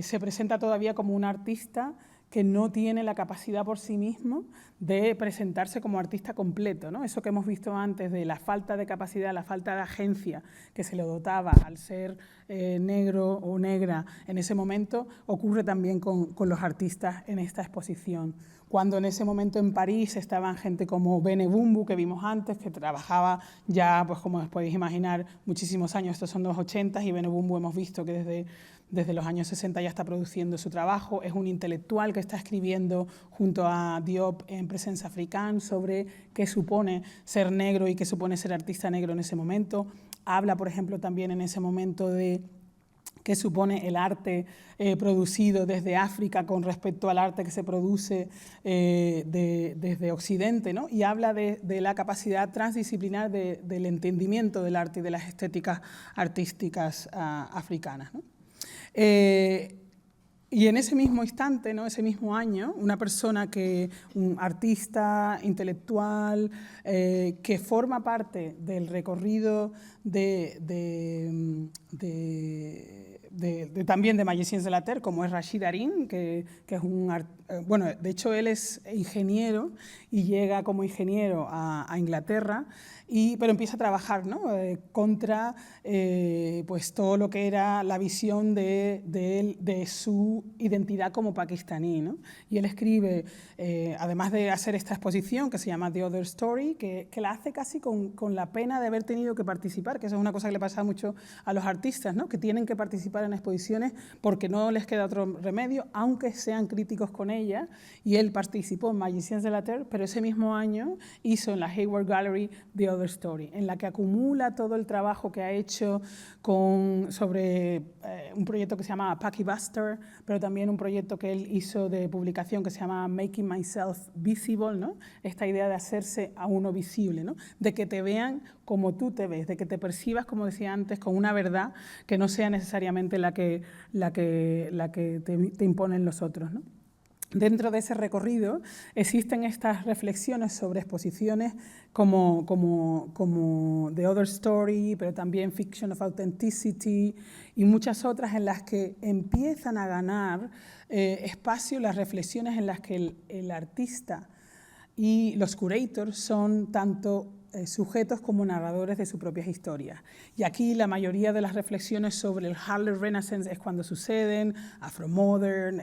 se presenta todavía como un artista que no tiene la capacidad por sí mismo de presentarse como artista completo, ¿no? Eso que hemos visto antes de la falta de capacidad, la falta de agencia que se le dotaba al ser negro o negra en ese momento, ocurre también con los artistas en esta exposición. Cuando en ese momento en París estaban gente como Bene Bumbu, que vimos antes, que trabajaba ya, pues como os podéis imaginar, muchísimos años, estos son los 80, y Bene Bumbu hemos visto que desde los años 60 ya está produciendo su trabajo. Es un intelectual que está escribiendo junto a Diop en Presence Africaine sobre qué supone ser negro y qué supone ser artista negro en ese momento. Habla, por ejemplo, también en ese momento de qué supone el arte producido desde África con respecto al arte que se produce desde Occidente, ¿no? Y habla de la capacidad transdisciplinar del entendimiento del arte y de las estéticas artísticas africanas, ¿no? Y en ese mismo instante, ¿no? Ese mismo año, una persona un artista intelectual que forma parte del recorrido también de Magiciens de la Terre, como es Rachid Arin, que es bueno, de hecho él es ingeniero y llega como ingeniero a Inglaterra, pero empieza a trabajar, ¿no? Contra pues todo lo que era la visión de su identidad como pakistaní, ¿no? Y él escribe, además de hacer esta exposición que se llama The Other Story, que la hace casi con la pena de haber tenido que participar, que eso es una cosa que le pasa mucho a los artistas, ¿no? Que tienen que participar en exposiciones porque no les queda otro remedio, aunque sean críticos con ella, y él participó en Magiciens de la Terre, pero ese mismo año hizo en la Hayward Gallery The Other Story, en la que acumula todo el trabajo que ha hecho sobre un proyecto que se llama Paki Buster, pero también un proyecto que él hizo de publicación que se llama Making Myself Visible, ¿no? Esta idea de hacerse a uno visible, ¿no? De que te vean como tú te ves, de que te percibas, como decía antes, con una verdad que no sea necesariamente la que te imponen los otros, ¿no? Dentro de ese recorrido existen estas reflexiones sobre exposiciones como The Other Story, pero también Fiction of Authenticity y muchas otras en las que empiezan a ganar espacio las reflexiones en las que el artista y los curators son tanto sujetos como narradores de sus propias historias. Y aquí la mayoría de las reflexiones sobre el Harlem Renaissance es cuando suceden, Afromodern,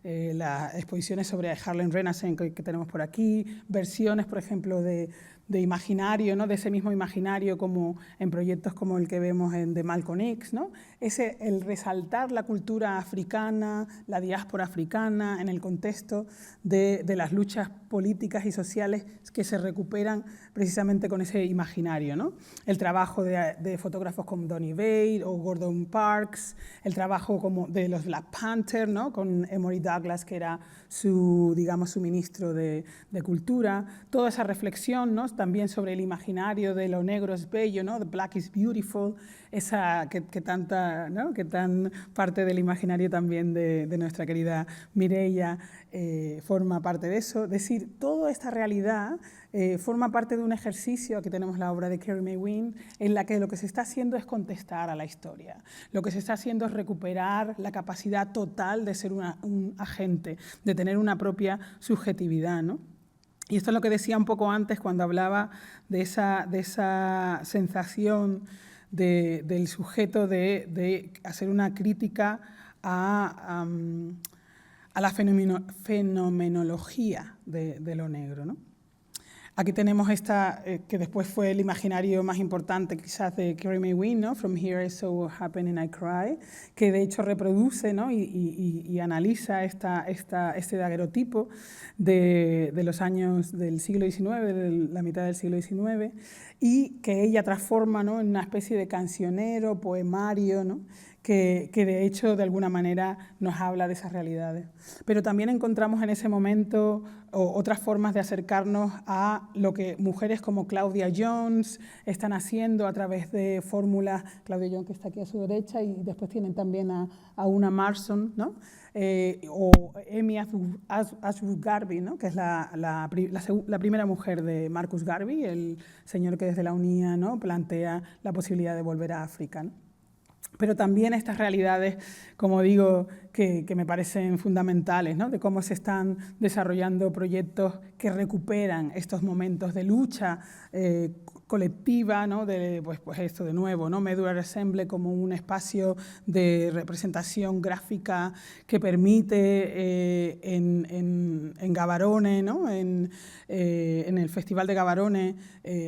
las exposiciones sobre el Harlem Renaissance que tenemos por aquí, versiones, por ejemplo, de imaginario, ¿no? De ese mismo imaginario como en proyectos como el que vemos de Malcolm X, ¿no? El resaltar la cultura africana, la diáspora africana en el contexto de las luchas políticas y sociales que se recuperan precisamente con ese imaginario, ¿no? El trabajo de fotógrafos como Donny Bate o Gordon Parks, el trabajo como de los Black Panther, ¿no? Con Emory Douglas, que era su ministro de Cultura, toda esa reflexión, ¿no? también sobre el imaginario de lo negro es bello, ¿no? The black is beautiful, esa que tanta, ¿no? Que tan parte del imaginario también de nuestra querida Mireia forma parte de eso. Es decir, toda esta realidad forma parte de un ejercicio, aquí tenemos la obra de Carrie Mae Weems, en la que lo que se está haciendo es contestar a la historia. Lo que se está haciendo es recuperar la capacidad total de ser un agente, de tener una propia subjetividad, ¿no? Y esto es lo que decía un poco antes cuando hablaba de esa sensación del sujeto de hacer una crítica a la fenomenología de lo negro, ¿no? Aquí tenemos esta, que después fue el imaginario más importante quizás de Carrie Mae Weems, ¿no? From Here I Saw What Happened and I Cry, que de hecho reproduce, ¿no? y analiza este daguerrotipo de los años del siglo XIX, de la mitad del siglo XIX, y que ella transforma, ¿no? en una especie de cancionero, poemario, ¿no? que de hecho de alguna manera nos habla de esas realidades. Pero también encontramos en ese momento otras formas de acercarnos a lo que mujeres como Claudia Jones están haciendo a través de fórmulas, Claudia Jones que está aquí a su derecha, y después tienen también a Una Marston, ¿no? O Amy Ashwood Garvey, ¿no? que es la primera mujer de Marcus Garvey, el señor que desde la UNIA, ¿no? plantea la posibilidad de volver a África, ¿no? Pero también estas realidades, como digo, que me parecen fundamentales, ¿no? de cómo se están desarrollando proyectos que recuperan estos momentos de lucha colectiva, ¿no? pues esto de nuevo, ¿no? Medular Ensemble como un espacio de representación gráfica que permite en Gabarone, ¿no? en el Festival de Gabarone,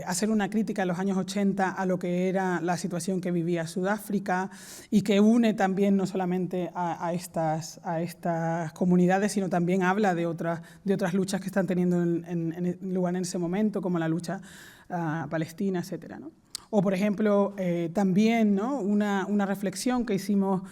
hacer una crítica en los años 80 a lo que era la situación que vivía Sudáfrica y que une también no solamente a estas comunidades, sino también habla de otras luchas que están teniendo lugar en ese momento, como la lucha palestina, etcétera, ¿no? O, por ejemplo, también, ¿no? una reflexión que hicimos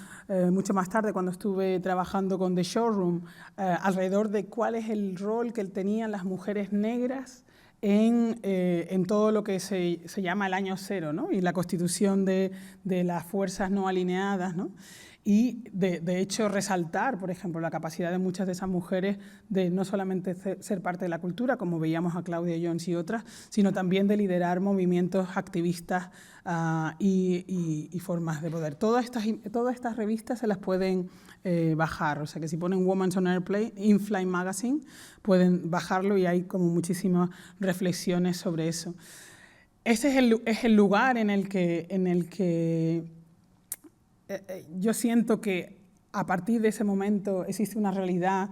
mucho más tarde cuando estuve trabajando con The Showroom alrededor de cuál es el rol que tenían las mujeres negras en todo lo que se llama el año cero, ¿no? y la constitución de las fuerzas no alineadas, ¿no? Y de hecho resaltar, por ejemplo, la capacidad de muchas de esas mujeres de no solamente ser parte de la cultura, como veíamos a Claudia Jones y otras, sino también de liderar movimientos activistas y formas de poder. Todas estas revistas se las pueden bajar, o sea que si ponen Women's on Airplane, InFly Magazine, pueden bajarlo y hay como muchísimas reflexiones sobre eso. Ese es el lugar en el que yo siento que a partir de ese momento existe una realidad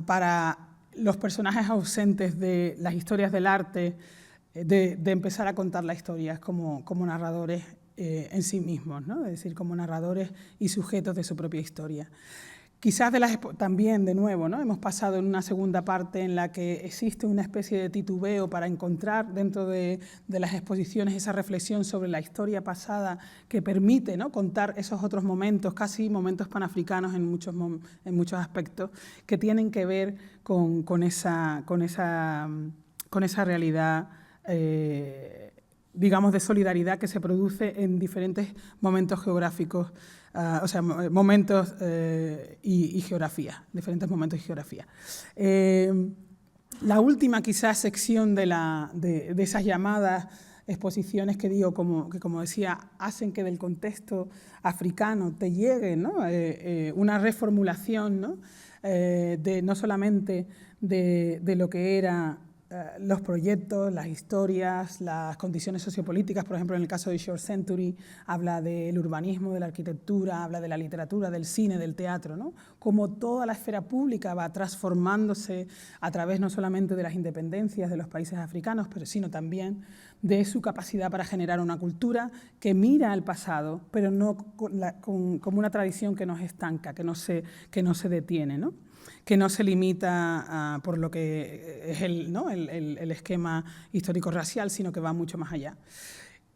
para los personajes ausentes de las historias del arte, de empezar a contar las historias como narradores en sí mismos, ¿no? Es decir, como narradores y sujetos de su propia historia. Quizás también, de nuevo, ¿no? hemos pasado en una segunda parte en la que existe una especie de titubeo para encontrar dentro de las exposiciones esa reflexión sobre la historia pasada que permite, ¿no? contar esos otros momentos, casi momentos panafricanos en muchos aspectos, que tienen que ver con esa realidad digamos, de solidaridad que se produce en diferentes momentos geográficos, o sea, momentos y geografía, diferentes momentos y geografía. La última, quizás, sección de esas llamadas exposiciones que digo, que como decía, hacen que del contexto africano te llegue, ¿no? Una reformulación, ¿no? No solamente de lo que era los proyectos, las historias, las condiciones sociopolíticas. Por ejemplo, en el caso de Short Century, habla del urbanismo, de la arquitectura, habla de la literatura, del cine, del teatro, ¿no? Como toda la esfera pública va transformándose a través no solamente de las independencias de los países africanos, sino también de su capacidad para generar una cultura que mira al pasado, pero no como una tradición que nos estanca, que no se detiene, ¿no? Que no se limita por lo que es el esquema histórico-racial, sino que va mucho más allá.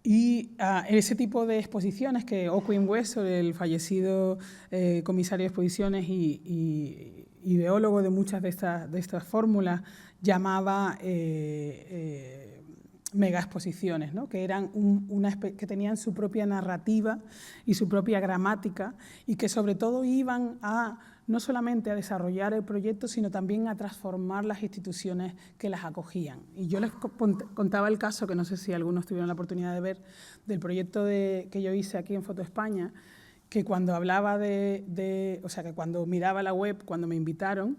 Y ese tipo de exposiciones que Okwin Wessel, el fallecido comisario de exposiciones y ideólogo de muchas de estas fórmulas, llamaba mega exposiciones, ¿no? Que eran que tenían su propia narrativa y su propia gramática y que sobre todo iban a no solamente a desarrollar el proyecto, sino también a transformar las instituciones que las acogían. Y yo les contaba el caso, que no sé si algunos tuvieron la oportunidad de ver, del proyecto que yo hice aquí en Foto España, que cuando hablaba o sea, que cuando miraba la web, cuando me invitaron,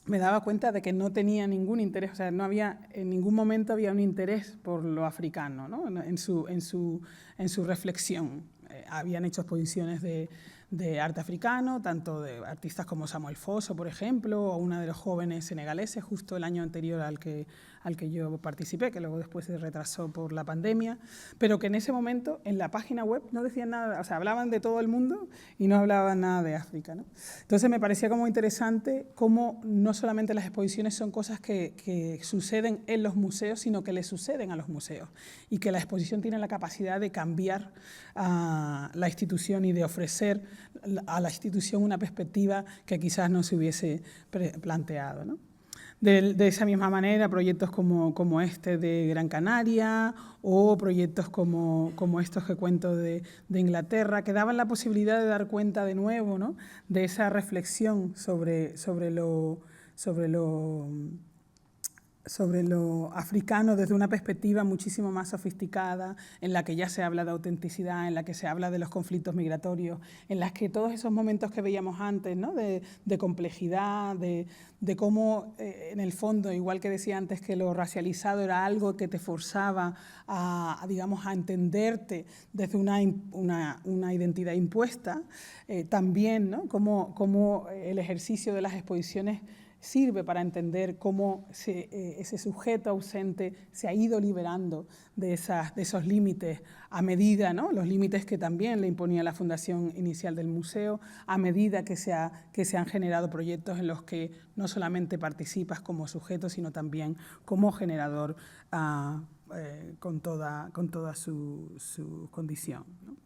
me daba cuenta de que no tenía ningún interés, o sea, no había, en ningún momento había un interés por lo africano, ¿no? en su reflexión. Habían hecho exposiciones de arte africano, tanto de artistas como Samuel Fosso, por ejemplo, o una de los jóvenes senegaleses, justo el año anterior al que yo participé, que luego después se retrasó por la pandemia, pero que en ese momento en la página web no decían nada, o sea, hablaban de todo el mundo y no hablaban nada de África, ¿no? Entonces me parecía como interesante cómo no solamente las exposiciones son cosas que suceden en los museos, sino que le suceden a los museos, y que la exposición tiene la capacidad de cambiar a la institución y de ofrecer a la institución una perspectiva que quizás no se hubiese planteado, ¿no? De esa misma manera, proyectos como este de Gran Canaria o proyectos como estos que cuento de Inglaterra, que daban la posibilidad de dar cuenta de nuevo, ¿no? De esa reflexión sobre lo africano desde una perspectiva muchísimo más sofisticada, en la que ya se habla de autenticidad, en la que se habla de los conflictos migratorios, en las que todos esos momentos que veíamos antes, ¿no? de complejidad, de cómo en el fondo, igual que decía antes que lo racializado era algo que te forzaba digamos, a entenderte desde una identidad impuesta, también, ¿no? Cómo el ejercicio de las exposiciones sirve para entender cómo ese sujeto ausente se ha ido liberando de esos límites a medida, ¿no? Los límites que también le imponía la fundación inicial del museo, a medida que se han generado proyectos en los que no solamente participas como sujeto, sino también como generador con toda su condición, ¿no?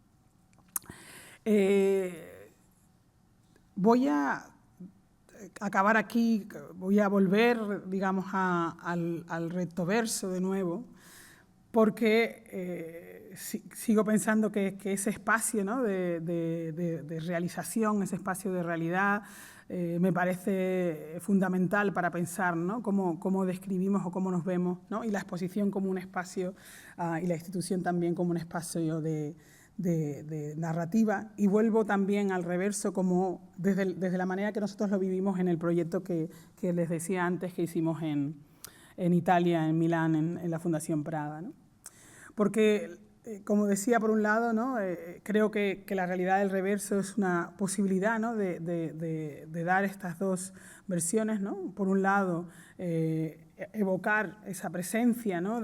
Voy a acabar aquí, voy a volver, digamos, al rectoverso de nuevo, porque sigo pensando que ese espacio, ¿no? de realización, ese espacio de realidad, me parece fundamental para pensar, ¿no? cómo describimos o cómo nos vemos, ¿no? Y la exposición como un espacio y la institución también como un espacio de narrativa, y vuelvo también al reverso como desde la manera que nosotros lo vivimos en el proyecto que les decía antes que hicimos en Italia, en Milán, en la Fundación Prada, ¿no? Porque, como decía, por un lado, ¿no? Creo que la realidad del reverso es una posibilidad, ¿no? de dar estas dos versiones, ¿no? Por un lado, evocar esa presencia, ¿no?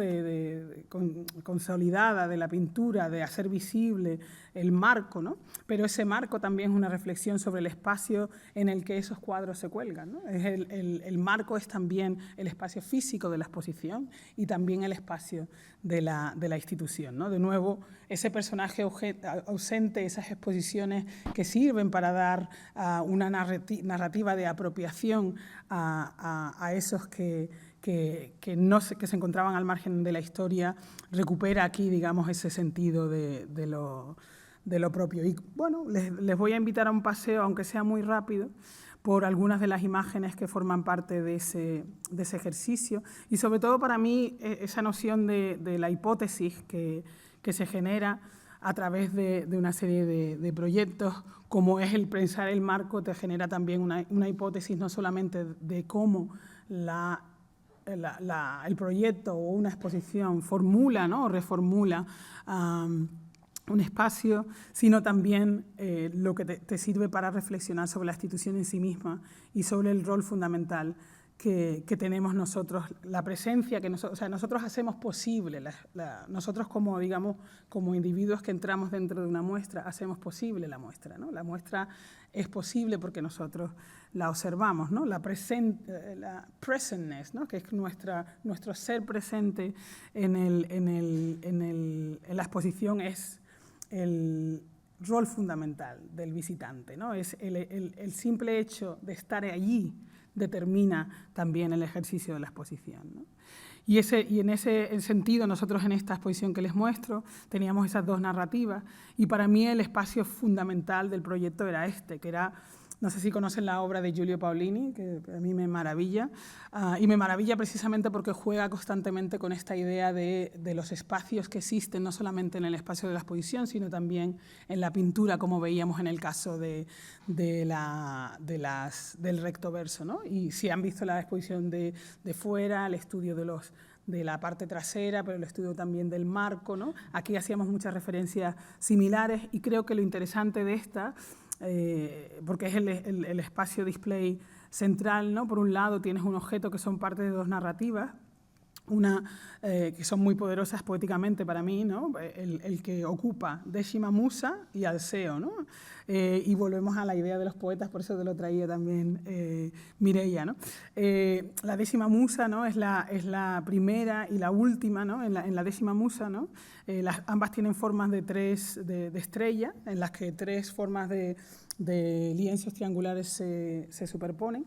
consolidada de la pintura, de hacer visible el marco, ¿no? Pero ese marco también es una reflexión sobre el espacio en el que esos cuadros se cuelgan, ¿no? El marco es también el espacio físico de la exposición y también el espacio de la institución, ¿no? De nuevo, ese personaje ausente, esas exposiciones que sirven para dar una narrativa de apropiación a esos que se encontraban al margen de la historia, recupera aquí, digamos, ese sentido de lo propio. Y bueno, les voy a invitar a un paseo, aunque sea muy rápido, por algunas de las imágenes que forman parte de ese ejercicio, y sobre todo para mí esa noción de la hipótesis que se genera a través de una serie de proyectos, como es el pensar el marco, te genera también una hipótesis no solamente de cómo el proyecto o una exposición formula, ¿no? o reformula un espacio, sino también lo que te sirve para reflexionar sobre la institución en sí misma y sobre el rol fundamental que tenemos nosotros, la presencia que nosotros hacemos posible, nosotros como, digamos, como individuos que entramos dentro de una muestra, hacemos posible la muestra, ¿no? La muestra es posible porque nosotros la observamos, ¿no? La presentness, ¿no? Que es nuestro ser presente en la exposición, es el rol fundamental del visitante, ¿no? Es el simple hecho de estar allí determina también el ejercicio de la exposición, ¿no? Y en ese sentido, nosotros en esta exposición que les muestro teníamos esas dos narrativas y para mí el espacio fundamental del proyecto era este, que era, no sé si conocen la obra de Giulio Paolini, que a mí me maravilla, y me maravilla precisamente porque juega constantemente con esta idea de los espacios que existen, no solamente en el espacio de la exposición, sino también en la pintura, como veíamos en el caso del recto verso, ¿no? Y si han visto la exposición de fuera, el estudio de la parte trasera, pero el estudio también del marco, ¿no? Aquí hacíamos muchas referencias similares y creo que lo interesante de esta, porque es el espacio display central, ¿no? Por un lado tienes un objeto que son parte de dos narrativas, una que son muy poderosas poéticamente para mí, ¿no? El que ocupa Décima Musa y Alceo, ¿no? Y volvemos a la idea de los poetas, por eso te lo traía también Mireia, ¿no? La Décima Musa, ¿no? es la primera y la última, ¿no? En la Décima Musa, ¿no? Ambas tienen formas de estrella, en las que tres formas de lienzos triangulares se superponen.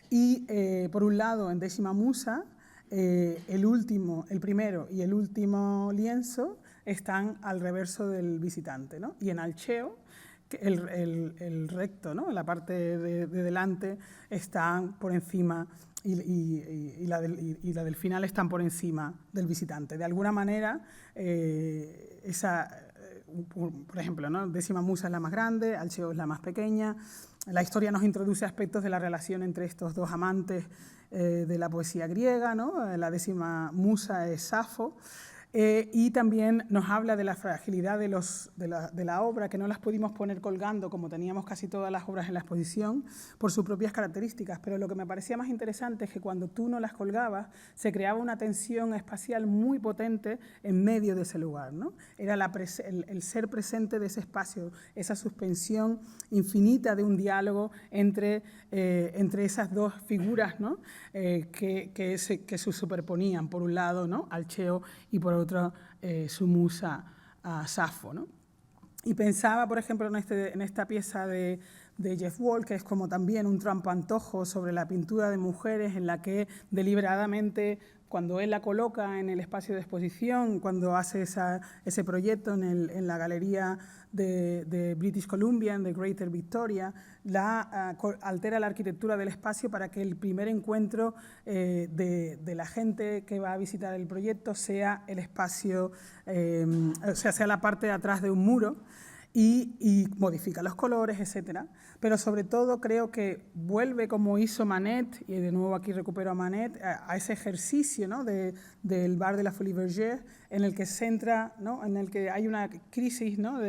Y por un lado, en Décima Musa, el primero y el último lienzo están al reverso del visitante, ¿no? Y en Alceo, el recto, ¿no? La parte de delante están por encima y la del final están por encima del visitante. De alguna manera, por ejemplo, ¿no? Décima Musa es la más grande, Alceo es la más pequeña. La historia nos introduce aspectos de la relación entre estos dos amantes de la poesía griega, ¿no? La Décima Musa es Safo, y también nos habla de la fragilidad de la obra, que no las pudimos poner colgando como teníamos casi todas las obras en la exposición por sus propias características, pero lo que me parecía más interesante es que cuando tú no las colgabas se creaba una tensión espacial muy potente en medio de ese lugar, ¿no? Era el ser presente de ese espacio, esa suspensión infinita de un diálogo entre esas dos figuras, ¿no? que se superponían, por un lado, ¿no? Alceo y por otro su musa Safo, ¿no? Y pensaba, por ejemplo, en esta pieza de Jeff Wall, que es como también un trampantojo sobre la pintura de mujeres, en la que deliberadamente, cuando él la coloca en el espacio de exposición, cuando hace ese proyecto en la galería de British Columbia, en The Greater Victoria, altera la arquitectura del espacio para que el primer encuentro de la gente que va a visitar el proyecto sea el espacio, sea la parte de atrás de un muro, y modifica los colores, etcétera. Pero sobre todo creo que vuelve, como hizo Manet, y de nuevo aquí recupero a Manet, a ese ejercicio, ¿no? del bar de la Folie Bergère, en el que centra, ¿no? En el que hay una crisis, ¿no?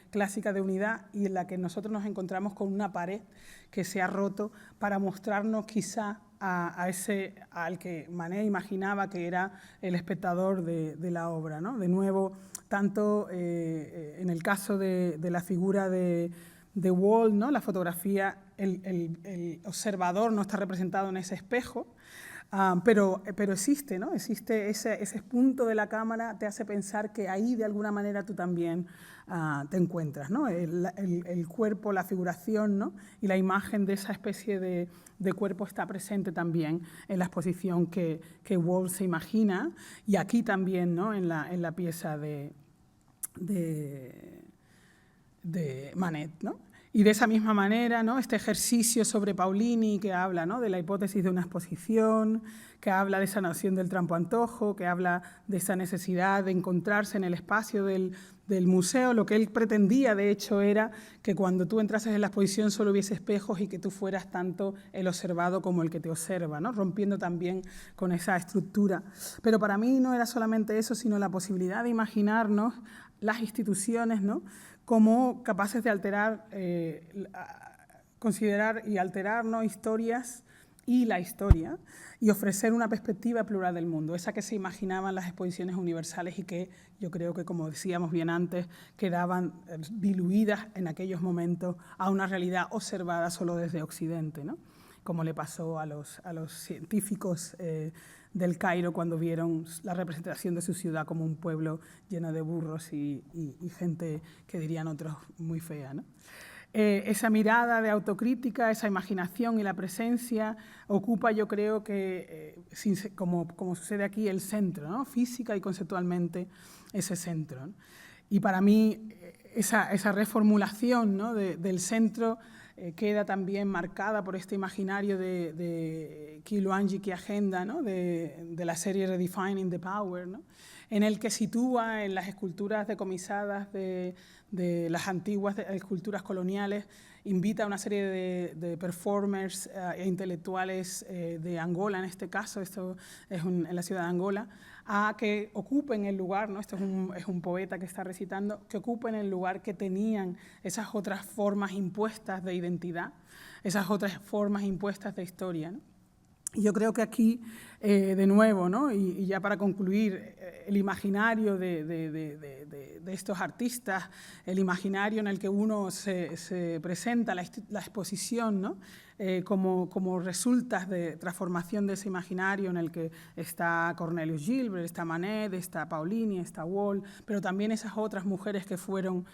clásica de unidad y en la que nosotros nos encontramos con una pared que se ha roto para mostrarnos quizá al que Manet imaginaba que era el espectador de la obra, ¿no? De nuevo, tanto en el caso de la figura de Wall, ¿no? La fotografía, el observador no está representado en ese espejo, pero existe, ¿no? Existe ese punto de la cámara, te hace pensar que ahí de alguna manera tú también te encuentras, ¿no? El cuerpo, la figuración, ¿no? Y la imagen de esa especie de cuerpo está presente también en la exposición que Wall se imagina, y aquí también, ¿no? en la pieza de Manet, ¿no? Y de esa misma manera, ¿no? Este ejercicio sobre Paolini que habla, ¿no? de la hipótesis de una exposición, que habla de esa noción del trampo-antojo, que habla de esa necesidad de encontrarse en el espacio del museo. Lo que él pretendía, de hecho, era que cuando tú entrases en la exposición solo hubiese espejos y que tú fueras tanto el observado como el que te observa, ¿no? Rompiendo también con esa estructura. Pero para mí no era solamente eso, sino la posibilidad de imaginarnos las instituciones, ¿no? como capaces de alterar, considerar y alterar, ¿no? historias y la historia, y ofrecer una perspectiva plural del mundo, esa que se imaginaban las exposiciones universales y que yo creo que, como decíamos bien antes, quedaban diluidas en aquellos momentos a una realidad observada solo desde Occidente, ¿no? Como le pasó a los científicos del Cairo cuando vieron la representación de su ciudad como un pueblo lleno de burros y gente que dirían otros muy fea, ¿no? Esa mirada de autocrítica, esa imaginación y la presencia ocupa, yo creo que, como sucede aquí, el centro, ¿no? Física y conceptualmente ese centro, ¿no? Y para mí esa reformulación, ¿no? del centro queda también marcada por este imaginario de Kiluanji Kiagenda, ¿no? de la serie Redefining the Power, ¿no? En el que sitúa en las esculturas decomisadas de las antiguas esculturas coloniales, invita a una serie de performers e intelectuales de Angola, en este caso, esto es en la ciudad de Angola, a que ocupen el lugar, ¿no? Esto es un poeta que está recitando, que ocupen el lugar que tenían esas otras formas impuestas de identidad, esas otras formas impuestas de historia, ¿no? Y yo creo que aquí, de nuevo, ¿no? y ya para concluir, el imaginario de estos artistas, el imaginario en el que uno se presenta la exposición, ¿no? Como resultas de transformación de ese imaginario en el que está Cornelius Gilbert, está Manet, está Paulini, está Wall, pero también esas otras mujeres que fueron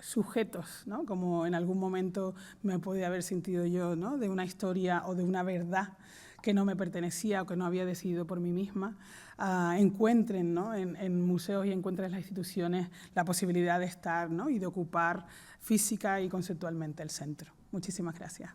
sujetos, ¿no? Como en algún momento me podía haber sentido yo, ¿no? De una historia o de una verdad que no me pertenecía o que no había decidido por mí misma, encuentren, ¿no? en museos y encuentren en las instituciones la posibilidad de estar, ¿no? y de ocupar física y conceptualmente el centro. Muchísimas gracias.